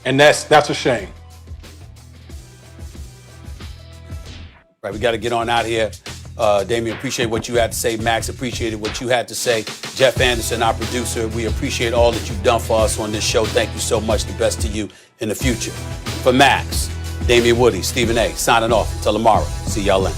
And that's a shame. Right, we got to get on out of here. Damian, appreciate what you had to say. Max, appreciated what you had to say. Jeff Anderson, our producer, we appreciate all that you've done for us on this show. Thank you so much. The best to you in the future. For Max, Damian Woody, Stephen A., signing off. Until tomorrow. See y'all later.